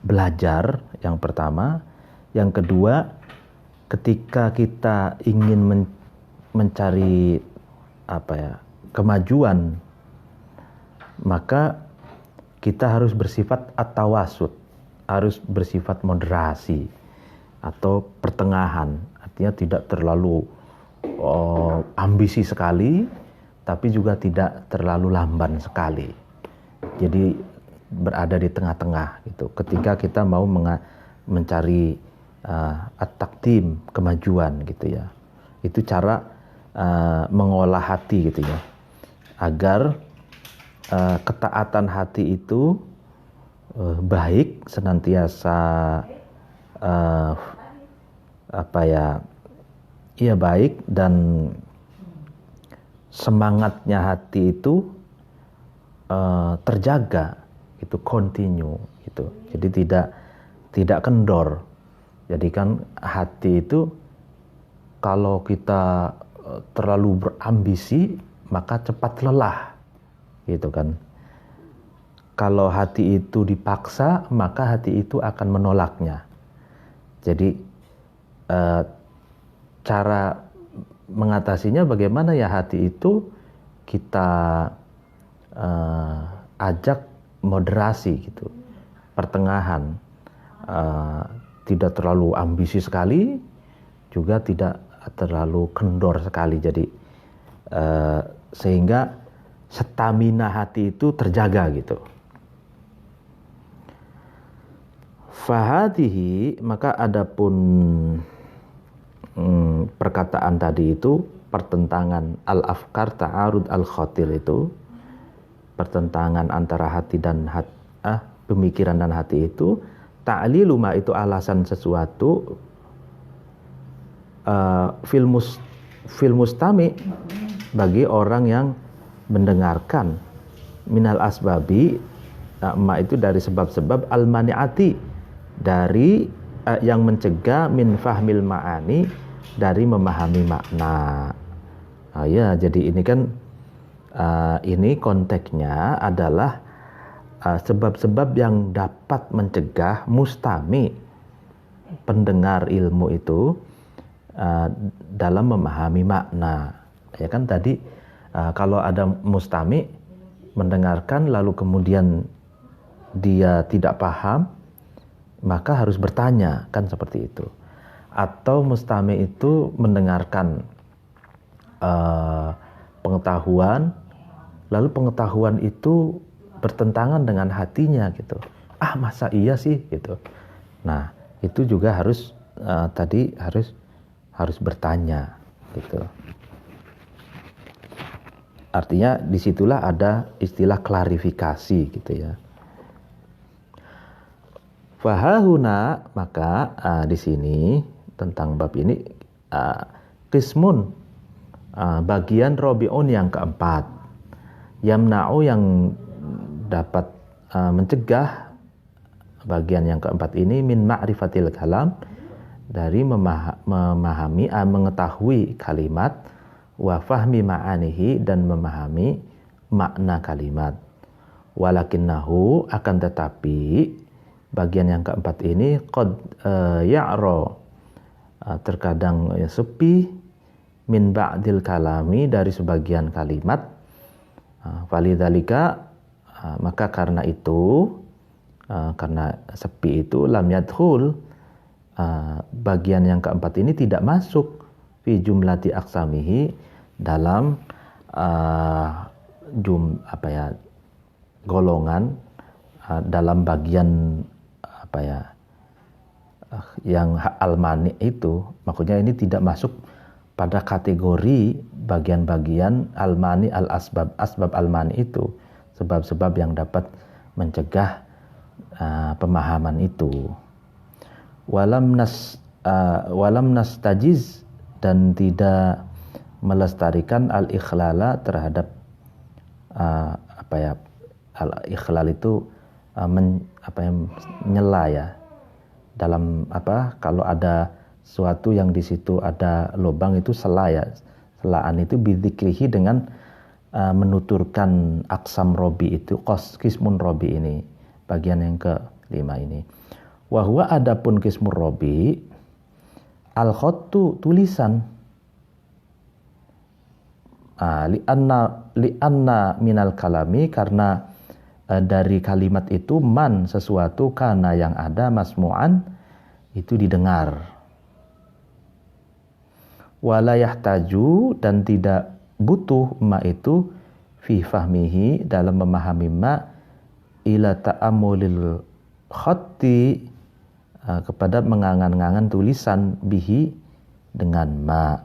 belajar, yang pertama. Yang kedua, ketika kita ingin mencari kemajuan, maka kita harus bersifat at-tawasut, harus bersifat moderasi atau pertengahan. Artinya tidak terlalu ambisi sekali, tapi juga tidak terlalu lamban sekali. Jadi berada di tengah-tengah gitu. Ketika kita mau mencari at-taqdim, kemajuan gitu ya. Itu cara mengolah hati gitu ya. Agar ketaatan hati itu baik, senantiasa baik, dan semangatnya hati itu terjaga, itu continue gitu. Jadi tidak kendor. Jadi kan hati itu kalau kita terlalu berambisi maka cepat lelah, gitu kan. Kalau hati itu dipaksa maka hati itu akan menolaknya. Jadi cara mengatasinya bagaimana ya, hati itu kita ajak moderasi gitu, pertengahan, tidak terlalu ambisi sekali, juga tidak terlalu kendor sekali. Jadi sehingga stamina hati itu terjaga gitu. Fahadihi, maka adapun perkataan tadi itu, pertentangan al-afkar ta'arud al-khatir, itu pertentangan antara hati dan pemikiran dan hati itu, ta'lilu ma, itu alasan sesuatu, fil mustami, bagi orang yang mendengarkan, minal asbabi, ma itu dari sebab-sebab, al-mani'ati, dari yang mencegah, min fahmil ma'ani, dari memahami makna. Ya, jadi ini kan ini konteksnya adalah sebab-sebab yang dapat mencegah mustami, pendengar ilmu itu, dalam memahami makna. Ya kan tadi kalau ada mustami mendengarkan lalu kemudian dia tidak paham, maka harus bertanya, kan seperti itu. Atau mustami itu mendengarkan pengetahuan, lalu pengetahuan itu bertentangan dengan hatinya gitu. Masa iya sih gitu. Nah, itu juga harus tadi harus bertanya gitu. Artinya disitulah ada istilah klarifikasi gitu ya. Fahahuna, maka di sini tentang bab ini qismun, bagian robiun yang keempat, yamna'u, yang dapat mencegah, bagian yang keempat ini, min ma'rifatil kalam, dari memahami, mengetahui kalimat, wa fahmi ma'anihi, dan memahami makna kalimat. Walakinnahu, akan tetapi bagian yang keempat ini qad ya'ra, terkadang sepi, min ba'dil kalami, dari sebagian kalimat. Falidzalika, maka karena itu, karena sepi itu, lam yadkhul, bagian yang keempat ini tidak masuk fi jumlati aqsamihi, dalam golongan, dalam bagian yang al-mani itu. Maksudnya ini tidak masuk pada kategori bagian-bagian al-mani al-asbab, asbab al-mani itu, sebab-sebab yang dapat mencegah pemahaman itu. Walam nastajiz, dan tidak melestarikan al-ikhlala terhadap al-ikhlal itu nyela ya, dalam kalau ada suatu yang di situ ada lubang itu sela ya, selaan itu bidzikrihi, dengan menuturkan aksam robi itu, kismun robi ini, bagian yang kelima ini. Wahwa, adapun kismun robi, al-khottu, tulisan, li'anna minal kalami, karena dari kalimat itu, man, sesuatu, kana, yang ada, masmu'an, itu didengar. Wala yahtaju, dan tidak butuh ma itu, fi fahmihi, dalam memahami ma, ila ta'amulil khatti, kepada mengangan-angan tulisan, bihi, dengan ma.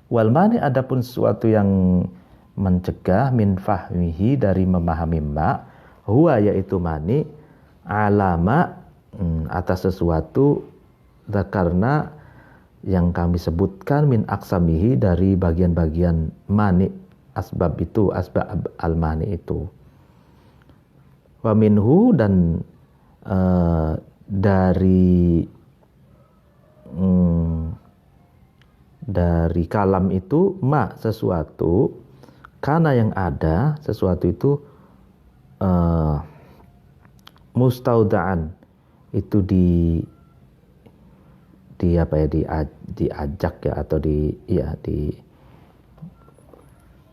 Wal mani, adapun sesuatu yang mencegah, min fahmihi, dari memahami ma, huwa, yaitu mani, alama, atas sesuatu, zakarna, yang kami sebutkan, min aksamihi, dari bagian-bagian mani, asbab itu, asbab al-mani itu. Wa minhu, dan dari kalam itu, ma, sesuatu, kana, yang ada, sesuatu itu mustaudaan, itu diajak ya, atau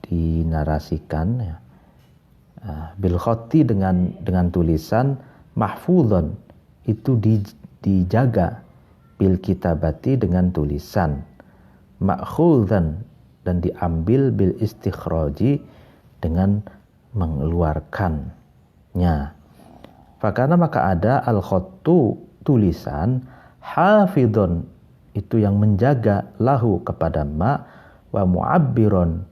dinarasikan ya, bil khoti, dengan tulisan, mahfudhon, itu dijaga, bil kitabati, dengan tulisan, ma'khudhan, dan diambil, bil istikhraji, dengan mengeluarkannya. Fakana, maka ada, al khottu, tulisan, hafidhon, itu yang menjaga, lahu, kepada ma, wa mu'abbiron,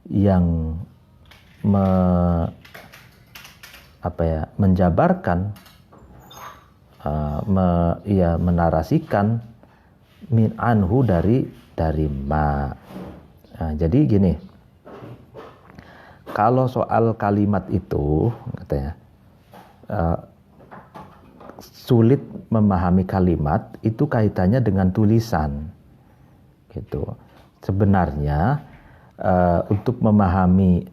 yang menjabarkan, menarasikan, min anhu, dari ma. Nah, jadi gini, kalau soal kalimat itu katanya, sulit memahami kalimat itu kaitannya dengan tulisan gitu. Sebenarnya untuk memahami,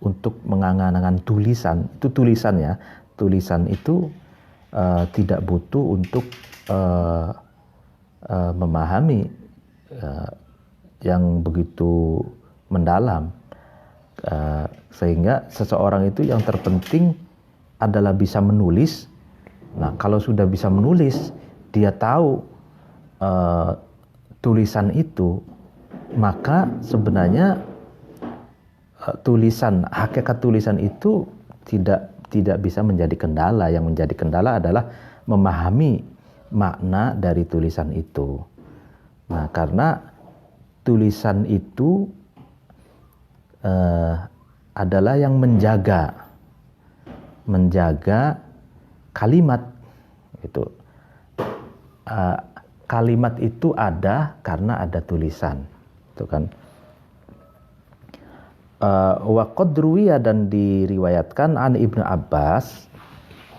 untuk mengangan-angan tulisan itu, tulisan itu tidak butuh untuk memahami yang begitu mendalam, sehingga seseorang itu yang terpenting adalah bisa menulis. Nah, kalau sudah bisa menulis, dia tahu tulisan itu, maka sebenarnya hakikat tulisan itu tidak bisa menjadi kendala. Yang menjadi kendala adalah memahami makna dari tulisan itu. Nah, karena tulisan itu adalah yang menjaga kalimat itu. Kalimat itu ada karena ada tulisan, itu kan. Wa qad ruwiya, dan diriwayatkan, an Ibnu Abbas,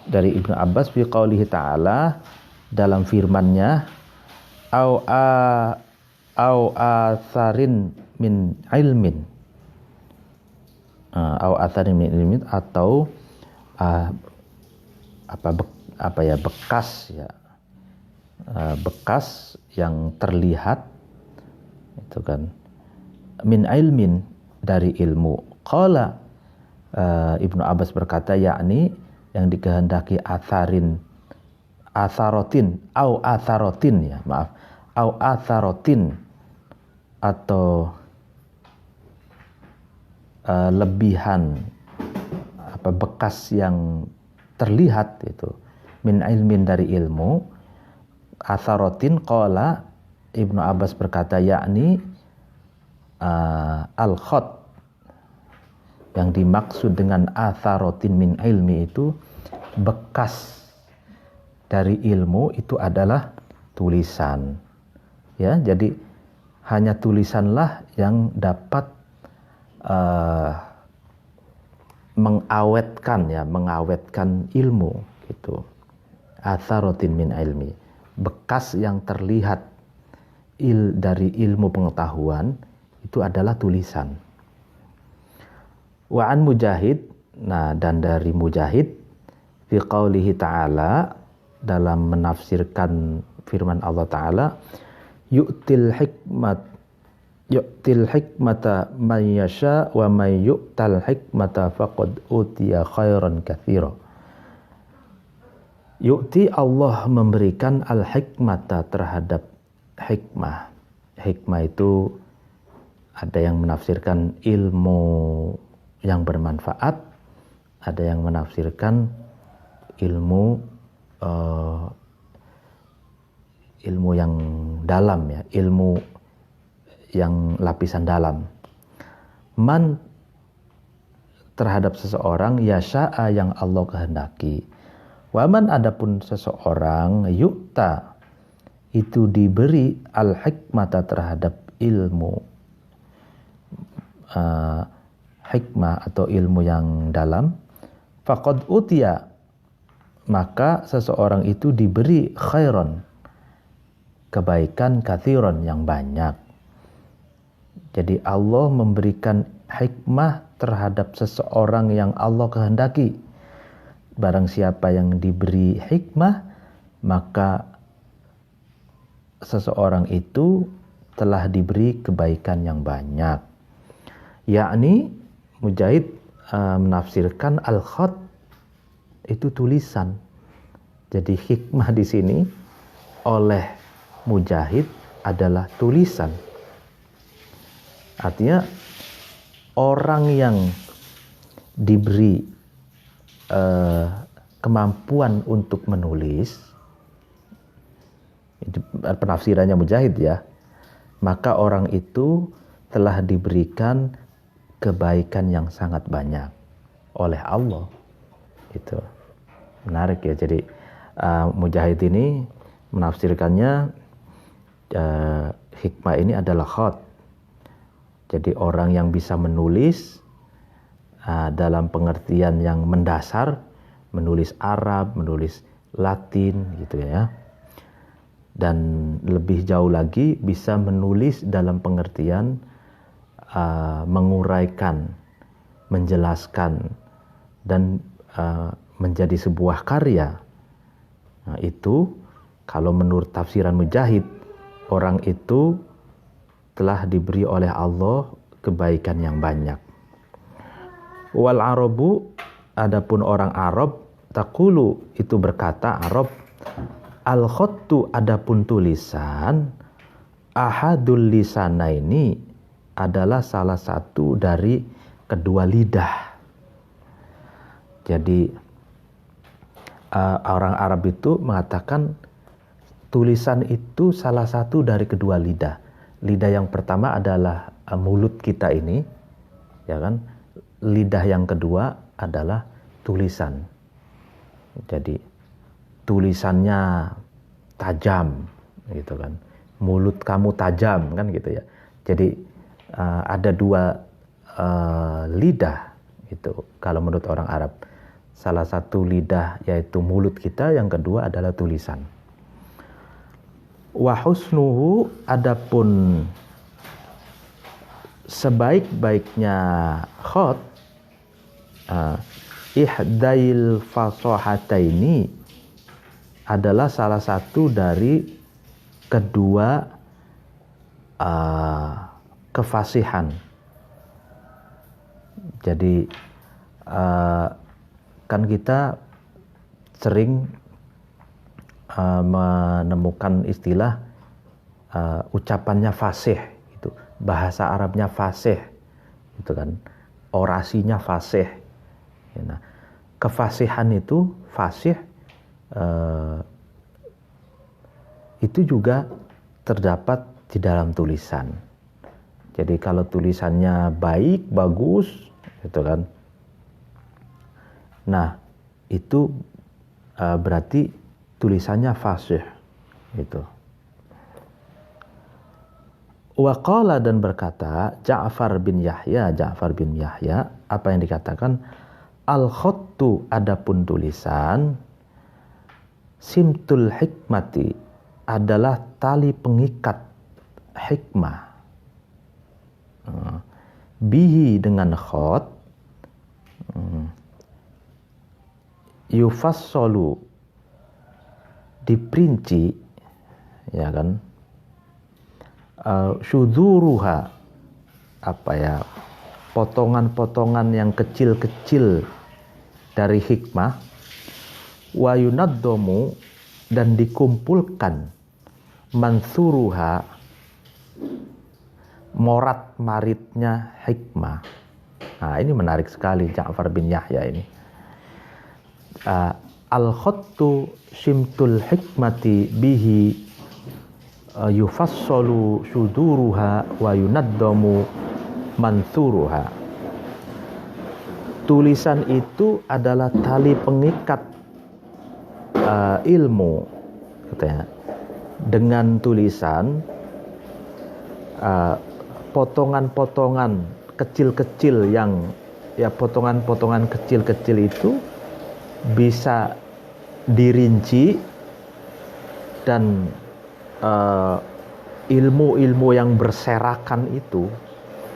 dari Ibnu Abbas, fi qaulihi ta'ala, dalam firman-Nya, au atharin min ilmin, atau bekas ya, bekas yang terlihat itu kan, min ilmin, dari ilmu. Qala Ibnu Abbas berkata, yakni yang dikehendaki atharotin atau lebihan bekas yang terlihat itu, min ilmin, dari ilmu. Atharotin, qala Ibnu Abbas berkata, yakni al-khat, yang dimaksud dengan atharotin min ilmi itu bekas dari ilmu, itu adalah tulisan. Ya, jadi hanya tulisanlah yang dapat mengawetkan ilmu gitu. Atharotin min ilmi, bekas yang terlihat dari ilmu pengetahuan itu adalah tulisan. Wa an Mujahid, dan dari Mujahid, fi qaulihi ta'ala, dalam menafsirkan firman Allah Ta'ala, yu'til hikmata man yasha wa man yu'tal hikmata faqad utiya khairan katsira. Yu'ti, Allah memberikan, al-hikmata, terhadap hikmah. Hikmah itu ada yang menafsirkan ilmu yang bermanfaat, ada yang menafsirkan ilmu yang dalam, ya, ilmu yang lapisan dalam. Man, terhadap seseorang, yasha'a, yang Allah kehendaki. Waman, adapun seseorang, yu'ta, itu diberi, al-hikmata, terhadap ilmu, hikmah atau ilmu yang dalam, faqad utiya, maka seseorang itu diberi khairon, kebaikan, katsiron, yang banyak. Jadi Allah memberikan hikmah terhadap seseorang yang Allah kehendaki. Barang siapa yang diberi hikmah, maka seseorang itu telah diberi kebaikan yang banyak. Yakni Mujahid menafsirkan al-khat itu tulisan. Jadi hikmah di sini oleh Mujahid adalah tulisan. Artinya orang yang diberi kemampuan untuk menulis, penafsirannya Mujahid, ya, maka orang itu telah diberikan kebaikan yang sangat banyak oleh Allah. Itu menarik, ya. Jadi Mujahid ini menafsirkannya, hikmah ini adalah khat. Jadi orang yang bisa menulis dalam pengertian yang mendasar, menulis Arab, menulis Latin, gitu ya. Dan lebih jauh lagi bisa menulis dalam pengertian menguraikan, menjelaskan, dan menjadi sebuah karya. Nah, itu kalau menurut tafsiran Mujahid, orang itu telah diberi oleh Allah kebaikan yang banyak. Wal Arabu, adapun orang Arab, taqulu, itu berkata Arab, al khattu, adapun tulisan, ahadul lisanaini, adalah salah satu dari kedua lidah. Jadi orang Arab itu mengatakan tulisan itu salah satu dari kedua lidah. Lidah yang pertama adalah mulut kita ini, ya kan? Lidah yang kedua adalah tulisan. Jadi tulisannya tajam, gitu kan? Mulut kamu tajam, kan gitu ya. Jadi ada dua lidah itu kalau menurut orang Arab. Salah satu lidah yaitu mulut kita, yang kedua adalah tulisan. Wa husnuhu, adapun sebaik-baiknya khat, ihdail fasahataini, adalah salah satu dari kedua kefasihan. Jadi kan kita sering menemukan istilah ucapannya fasih, gitu. Bahasa Arabnya fasih, gitu kan. Orasinya fasih. Nah, kefasihan itu fasih itu juga terdapat di dalam tulisan. Jadi kalau tulisannya baik, bagus, gitu kan. Nah, itu berarti tulisannya fasih, gitu. Waqala, dan berkata Ja'far bin Yahya, apa yang dikatakan? Al-khattu, adapun tulisan, simtul hikmati, adalah tali pengikat hikmah. Bihi, dengan khat, yufassolu, diperinci, ya kan, syudzuruha, potongan-potongan yang kecil-kecil dari hikmah, wa yunaddomu, dan dikumpulkan, mansuruha, morat maritnya hikmah. Nah, ini menarik sekali Ja'far bin Yahya ini. Al-khattu simtul hikmati bihi yufassolu syuduruha wa yunaddamu mansuruha. Tulisan itu adalah tali pengikat ilmu, katanya. Dengan tulisan, potongan-potongan kecil-kecil potongan-potongan kecil-kecil itu bisa dirinci, dan ilmu-ilmu yang berserakan itu,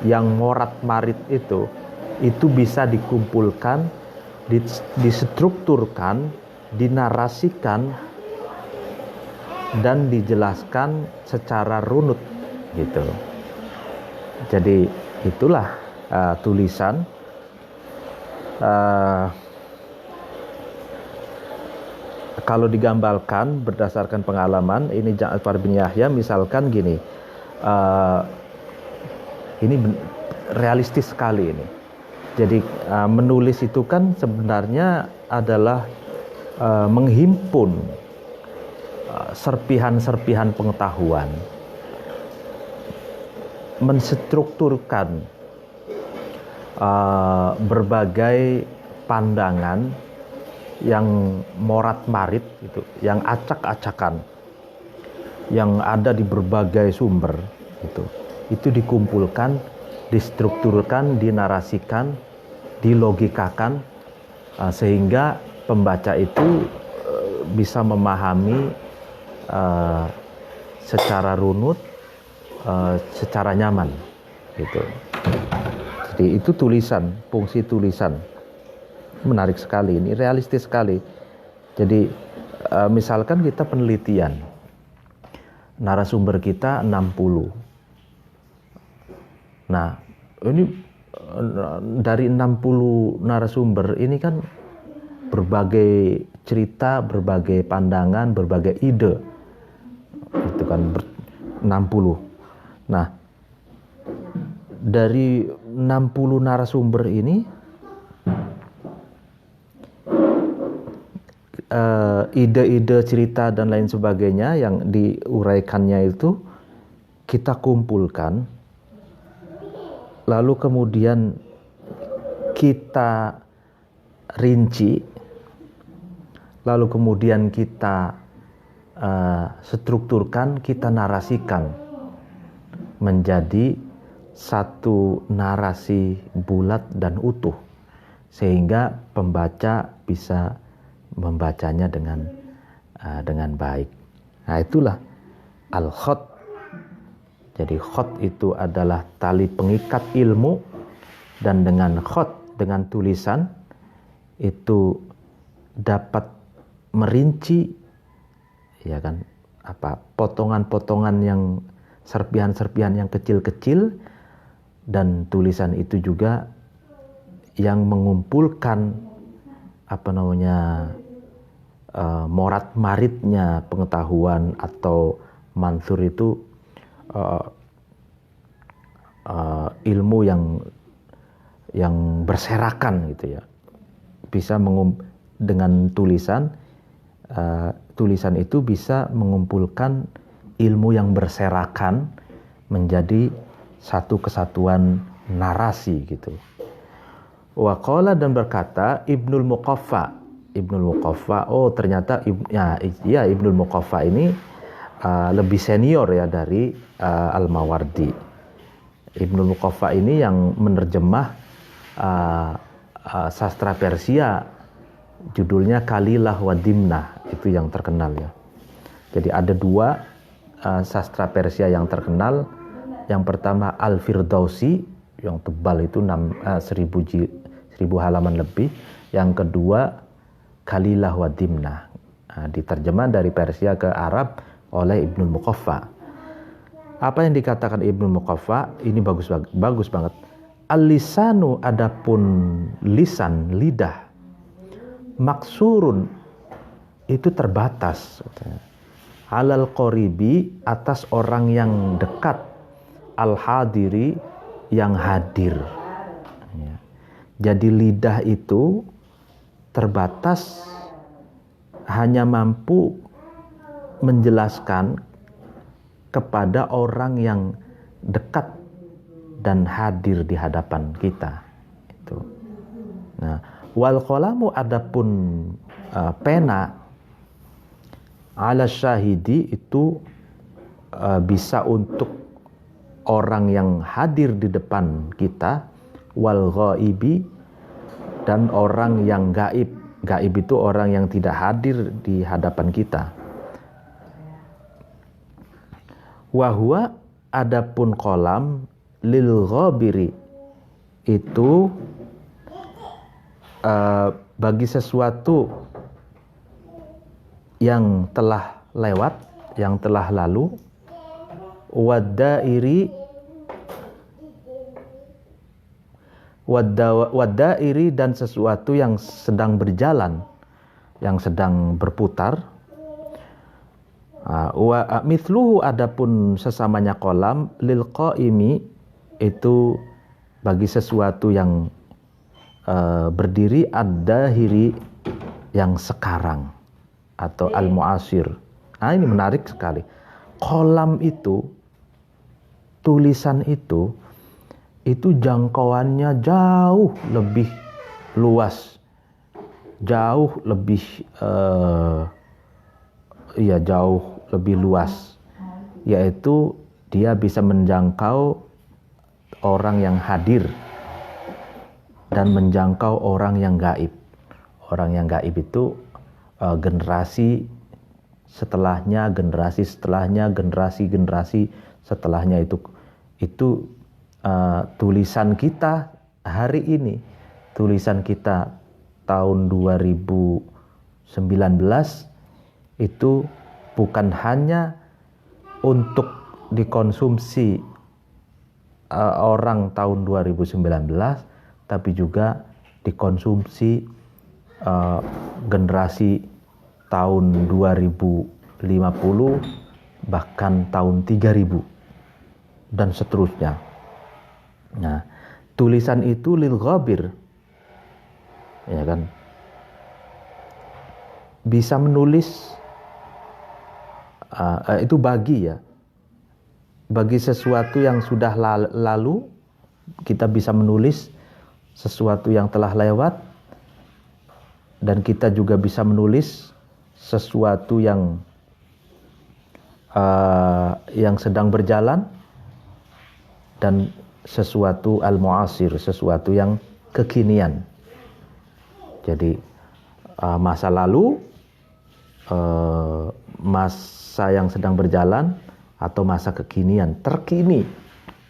yang morat marit itu bisa dikumpulkan, distrukturkan, dinarasikan, dan dijelaskan secara runut, gitu. Jadi itulah tulisan. Kalau digambarkan berdasarkan pengalaman, ini Ja'far bin Yahya, misalkan gini, ini realistis sekali ini. Jadi menulis itu kan sebenarnya adalah menghimpun serpihan-serpihan pengetahuan, menstrukturkan berbagai pandangan yang morat marit, gitu, yang acak-acakan, yang ada di berbagai sumber, gitu. Itu dikumpulkan, distrukturkan, dinarasikan, dilogikakan, sehingga pembaca itu bisa memahami secara runut, secara nyaman, gitu. Jadi itu tulisan, fungsi tulisan. Menarik sekali, ini realistis sekali. Jadi misalkan kita penelitian, narasumber kita 60. Nah, ini dari 60 narasumber ini kan berbagai cerita, berbagai pandangan, berbagai ide. Itu kan 60. Nah, dari 60 narasumber ini, ide-ide, cerita, dan lain sebagainya yang diuraikannya itu kita kumpulkan, lalu kemudian kita rinci, lalu kemudian kita strukturkan, kita narasikan menjadi satu narasi bulat dan utuh, sehingga pembaca bisa membacanya dengan baik. Nah, itulah al-khat. Jadi khat itu adalah tali pengikat ilmu, dan dengan khat, dengan tulisan itu dapat merinci, ya kan, potongan-potongan yang serpihan-serpihan yang kecil-kecil, dan tulisan itu juga yang mengumpulkan morat-maritnya pengetahuan atau mansur itu ilmu yang berserakan gitu ya. Bisa dengan tulisan itu bisa mengumpulkan ilmu yang berserakan menjadi satu kesatuan narasi gitu. Wa qala, dan berkata Ibnul Muqaffa, ternyata Ibnul Muqaffa ini lebih senior ya dari Al-Mawardi. Ibnul Muqaffa ini yang menerjemah sastra Persia, judulnya Kalilah wa Dimnah, itu yang terkenal ya. Jadi ada dua sastra Persia yang terkenal. Yang pertama Al-Firdausi yang tebal itu 1000 halaman lebih. Yang kedua Kalilah wa Dimnah, diterjemah dari Persia ke Arab oleh Ibnul Muqaffa. Apa yang dikatakan Ibnul Muqaffa ini bagus banget. Al-lisanu, adapun lisan, lidah, maksurun, itu terbatas. Alal qoribi, atas orang yang dekat, al-hadiri, yang hadir. Jadi lidah itu terbatas, hanya mampu menjelaskan kepada orang yang dekat dan hadir di hadapan kita. Itu. Nah, wal qalamu, adapun pena, ala syahidi, itu bisa untuk orang yang hadir di depan kita, wal ghaibi, dan orang yang gaib. Gaib itu orang yang tidak hadir di hadapan kita. Wahwa, adapun qalam, lil ghabiri, itu bagi sesuatu yang telah lewat, yang telah lalu, wadairi, dan sesuatu yang sedang berjalan, yang sedang berputar. Mithluhu, adapun sesamanya qalam, lil qaimi, itu bagi sesuatu yang berdiri, ad-dahiri, yang sekarang, atau al-mu'asir. Nah, ini menarik sekali. Qalam itu, tulisan itu jangkauannya jauh lebih luas, jauh lebih luas, yaitu dia bisa menjangkau orang yang hadir dan menjangkau orang yang gaib. Orang yang gaib itu generasi setelahnya, generasi setelahnya, itu tulisan kita hari ini, tulisan kita tahun 2019 itu bukan hanya untuk dikonsumsi orang tahun 2019, tapi juga dikonsumsi generasi tahun 2050, bahkan tahun 3000 dan seterusnya. Nah, tulisan itu lil ghabir, ya kan, bisa menulis itu bagi sesuatu yang sudah lalu, kita bisa menulis sesuatu yang telah lewat, dan kita juga bisa menulis sesuatu yang sedang berjalan, dan sesuatu al-mu'asir, sesuatu yang kekinian. Jadi masa lalu, masa yang sedang berjalan, atau masa kekinian, terkini,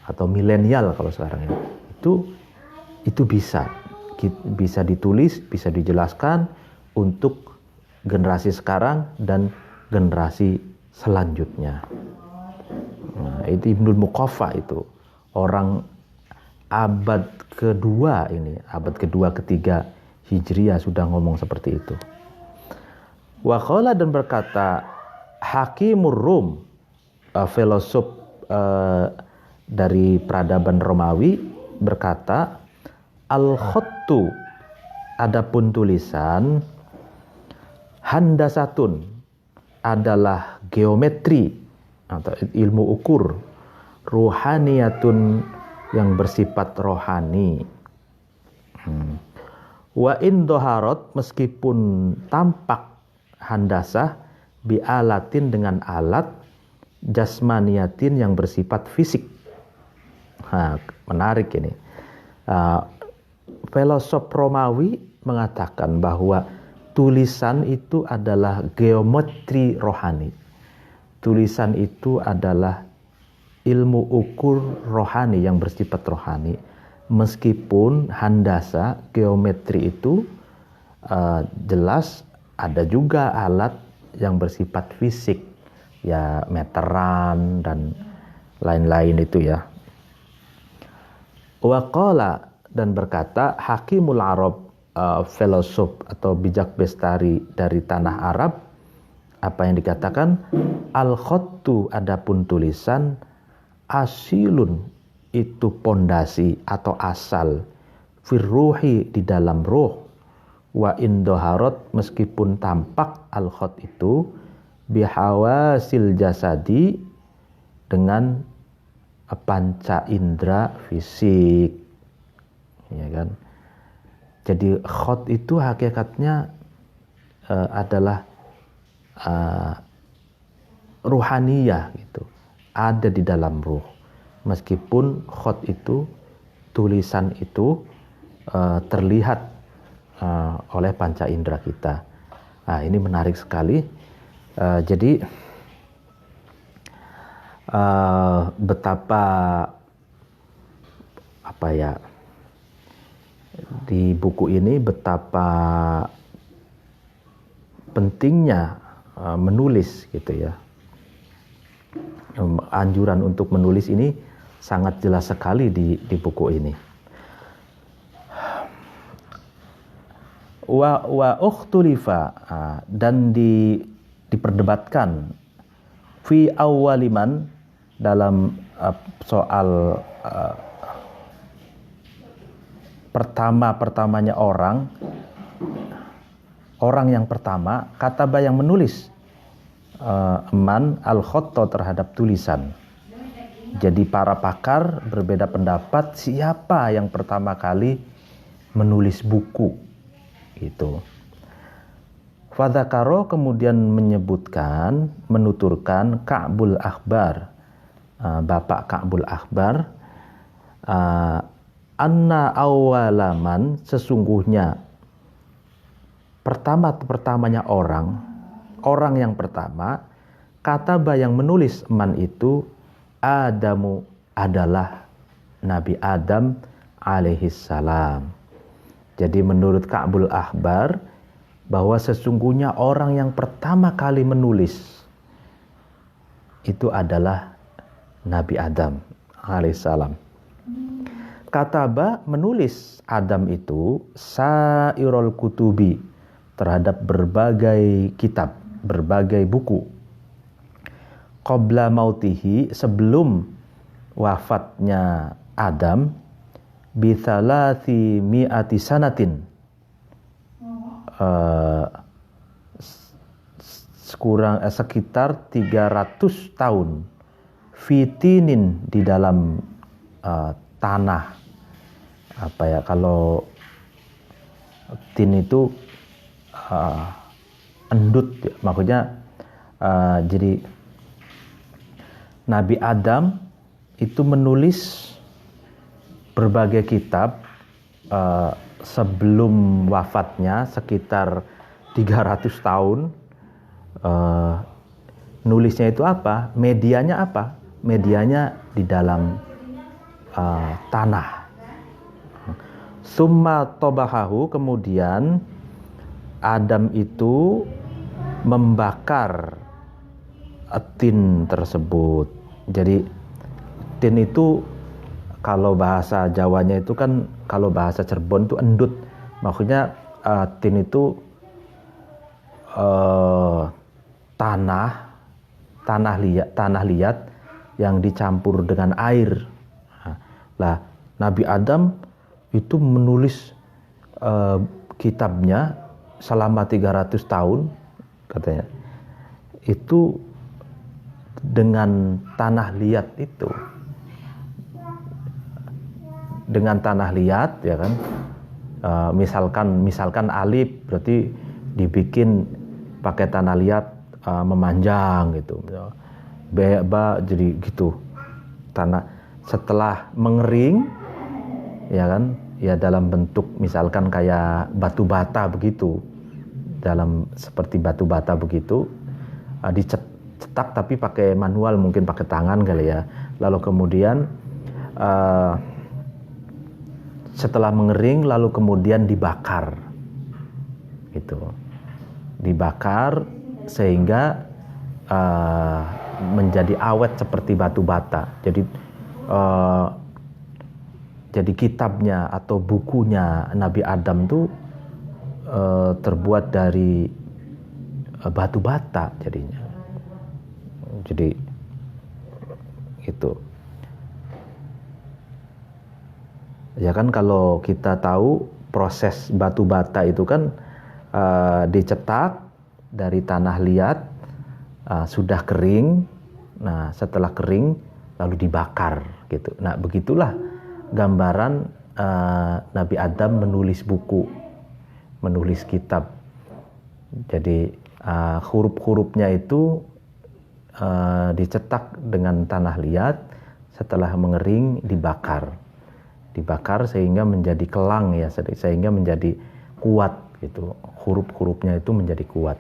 atau milenial kalau sekarang ya. Itu bisa ditulis, bisa dijelaskan untuk generasi sekarang dan generasi selanjutnya. Nah, itu Ibnul Muqaffa, itu orang abad kedua ini, abad kedua ketiga Hijriah sudah ngomong seperti itu. Wa qala, dan berkata Hakimur Rum, filosof dari peradaban Romawi, berkata al-khattu, adapun tulisan, handasatun, adalah geometri atau ilmu ukur, ruhaniyatun, yang bersifat rohani. Wa in doharot, meskipun tampak handasah, bialatin, dengan alat, jasmaniyatin, yang bersifat fisik. Nah, menarik ini. Filosof Romawi mengatakan bahwa tulisan itu adalah geometri rohani. Tulisan itu adalah ilmu ukur rohani, yang bersifat rohani. Meskipun handasa, geometri itu jelas ada juga alat yang bersifat fisik, ya meteran dan lain-lain itu ya. Wa qala, dan berkata Hakimul Arab, filosof atau bijak bestari dari tanah Arab, apa yang dikatakan? Al-khattu, adapun tulisan, asilun, itu pondasi atau asal, firruhi, di dalam ruh, wa indoharot, meskipun tampak al-khat itu, bihawasil jasadi, dengan panca indera fisik, ya kan. Jadi khat itu hakikatnya adalah ruhaniyah gitu, ada di dalam ruh. Meskipun khat itu, tulisan itu terlihat oleh panca indera kita. Nah, ini menarik sekali. Jadi betapa di buku ini betapa pentingnya menulis gitu ya. Anjuran untuk menulis ini sangat jelas sekali di buku ini. Wa ukhtulifa, dan diperdebatkan fi awwaliman, dalam soal pertamanya orang yang pertama, kataba, yang menulis, man al-khatta, terhadap tulisan. Jadi para pakar berbeda pendapat siapa yang pertama kali menulis buku itu. Fadzakaro, kemudian menuturkan Ka'bul Akhbar, Bapak Ka'bul Akhbar, anna awwalaman, sesungguhnya pertamanya orang yang pertama, kataba, yang menulis, man itu, Adamu, adalah Nabi Adam alaihissalam. Jadi menurut Ka'bul Akhbar, bahwa sesungguhnya orang yang pertama kali menulis itu adalah Nabi Adam alaihissalam. Kataba, menulis Adam itu, sairul kutubi, terhadap berbagai kitab, berbagai buku. Qabla mautihi, sebelum wafatnya Adam, bithalati mi'ati sanatin, sekitar 300 tahun, fitinin, di dalam tanah. Kalau tin itu endut, maksudnya jadi Nabi Adam itu menulis berbagai kitab sebelum wafatnya sekitar 300 tahun. Nulisnya itu apa? Medianya apa? Medianya di dalam tanah. Summa tobahahu, kemudian Adam itu membakar tin tersebut. Jadi tin itu kalau bahasa Jawanya itu kan, kalau bahasa Cirebon itu endut. Maksudnya tin itu tanah liat yang dicampur dengan air. Nah, Nabi Adam itu menulis kitabnya selama 300 tahun katanya. Itu dengan tanah liat itu. Dengan tanah liat ya kan. Misalkan alif berarti dibikin pakai tanah liat memanjang gitu. Ba jadi gitu. Tanah setelah mengering ya kan, ya dalam bentuk misalkan kayak batu bata begitu. Dalam seperti batu bata begitu, dicetak tapi pakai manual, mungkin pakai tangan kali ya. Lalu kemudian setelah mengering lalu kemudian dibakar gitu, dibakar sehingga menjadi awet seperti batu bata. Jadi kitabnya atau bukunya Nabi Adam tuh terbuat dari batu bata jadinya. Jadi gitu. Ya kan, kalau kita tahu proses batu bata itu kan dicetak dari tanah liat, sudah kering. Nah, setelah kering lalu dibakar gitu. Nah, begitulah gambaran Nabi Adam menulis buku, menulis kitab. Jadi huruf-hurufnya itu dicetak dengan tanah liat, setelah mengering dibakar sehingga menjadi kelang ya, sehingga menjadi kuat gitu. Huruf-hurufnya itu menjadi kuat.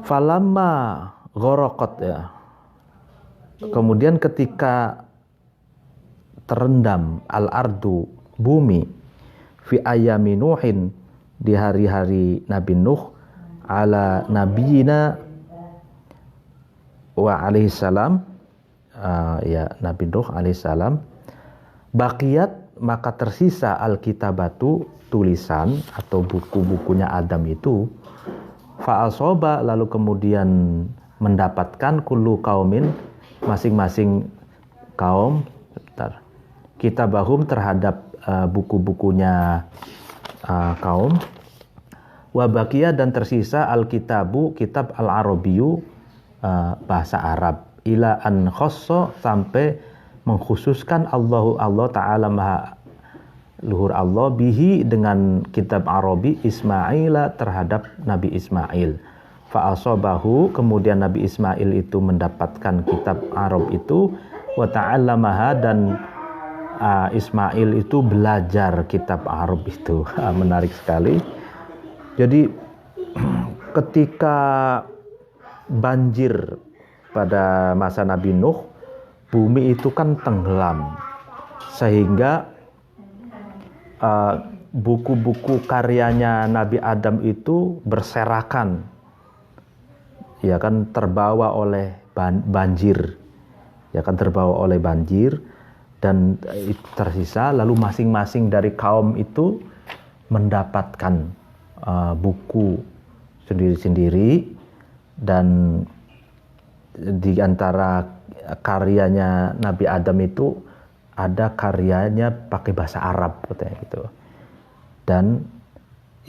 Falamma gharaqat ya. Kemudian ketika terendam al-ardu, bumi, fi ayami Nuhin, di hari-hari Nabi Nuh, ala nabiyina wa alaihi salam, ya Nabi Nuh alaihi salam, baqiyat, maka tersisa al-kitabatu, tulisan atau buku-bukunya Adam itu, fa'asoba, lalu kemudian mendapatkan kullu kaumin, masing-masing kaum, kitabahum, terhadap buku-bukunya kaum, wa baqiya, dan tersisa al-kitabu, kitab al-arabiyu, bahasa Arab, ila an khosso, sampai mengkhususkan Allah Ta'ala Maha Luhur Allah, bihi, dengan kitab Arabi, Ismaila, terhadap Nabi Ismail. Fa'asobahu, kemudian Nabi Ismail itu mendapatkan kitab Arab itu, wa ta'allamaha, dan Ismail itu belajar kitab Arab itu. Menarik sekali. Jadi ketika banjir pada masa Nabi Nuh, bumi itu kan tenggelam, sehingga buku-buku karyanya Nabi Adam itu berserakan, ya kan, terbawa oleh banjir, ya kan, terbawa oleh banjir, dan tersisa. Lalu masing-masing dari kaum itu mendapatkan buku sendiri-sendiri, dan di antara karyanya Nabi Adam itu ada karyanya pakai bahasa Arab katanya gitu. Dan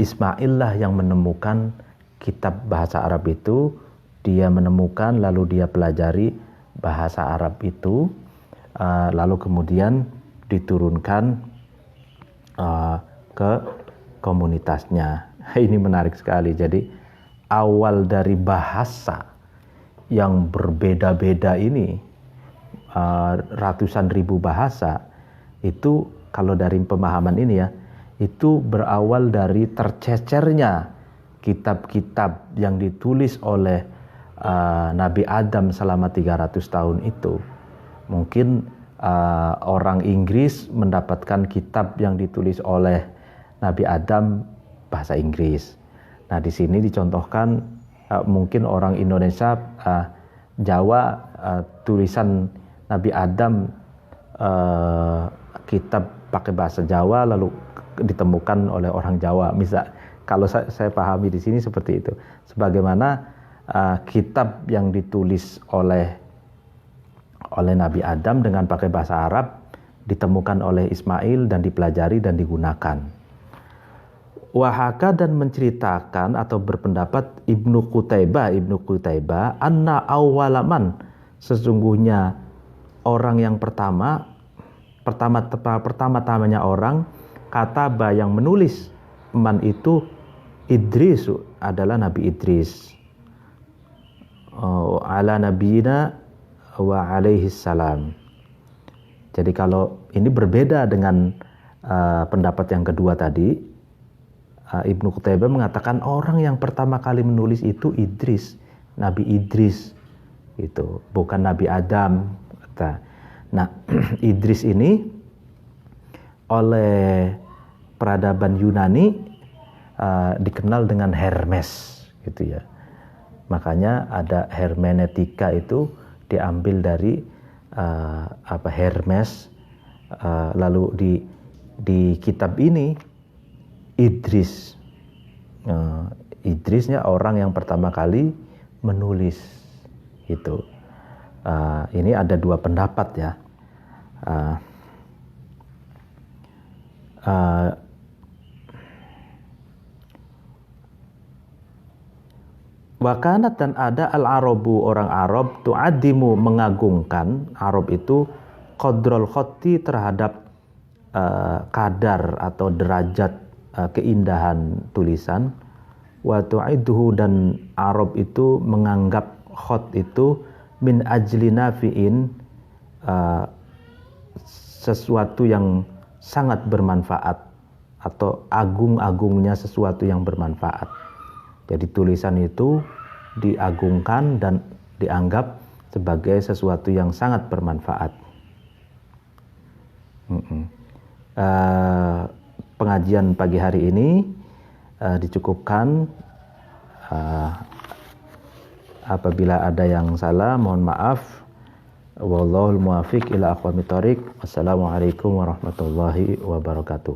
Ismail lah yang menemukan kitab bahasa Arab itu. Dia menemukan, lalu dia pelajari bahasa Arab itu, lalu kemudian diturunkan ke komunitasnya. Ini menarik sekali. Jadi awal dari bahasa yang berbeda-beda ini, ratusan ribu bahasa, itu kalau dari pemahaman ini ya, itu berawal dari tercecernya kitab-kitab yang ditulis oleh Nabi Adam selama 300 tahun itu. Mungkin orang Inggris mendapatkan kitab yang ditulis oleh Nabi Adam bahasa Inggris. Nah, di sini dicontohkan mungkin orang Indonesia, Jawa, tulisan Nabi Adam, kitab pakai bahasa Jawa lalu ditemukan oleh orang Jawa. Misal, kalau saya pahami di sini seperti itu. Sebagaimana kitab yang ditulis oleh Nabi Adam dengan pakai bahasa Arab ditemukan oleh Ismail dan dipelajari dan digunakan. Wahaka dan menceritakan atau berpendapat Ibnu Qutaibah anna awwalaman, sesungguhnya orang yang pertama-tamanya orang kataba yang menulis man itu Idris adalah Nabi Idris ala nabiyina wa alaihi salam. Jadi kalau ini berbeda dengan pendapat yang kedua tadi, Ibnu Qutaibah mengatakan orang yang pertama kali menulis itu Idris, Nabi Idris, itu bukan Nabi Adam. Nah, Idris ini oleh peradaban Yunani dikenal dengan Hermes, gitu ya. Makanya ada hermeneutika itu diambil dari Hermes. Lalu di kitab ini Idrisnya orang yang pertama kali menulis itu. Ini ada dua pendapat ya. Wakanat dan ada al-Arabu orang Arab tu'addimu mengagungkan, Arab itu qadrul khatti terhadap kadar atau derajat keindahan tulisan, wa tu'idduhu dan Arab itu menganggap khat itu min ajli nafi'in, sesuatu yang sangat bermanfaat atau agung-agungnya sesuatu yang bermanfaat. Jadi tulisan itu diagungkan dan dianggap sebagai sesuatu yang sangat bermanfaat. Pengajian pagi hari ini dicukupkan. Apabila ada yang salah mohon maaf. Wallahul muwaffiq ila aqwamit thoriq. Wassalamualaikum warahmatullahi wabarakatuh.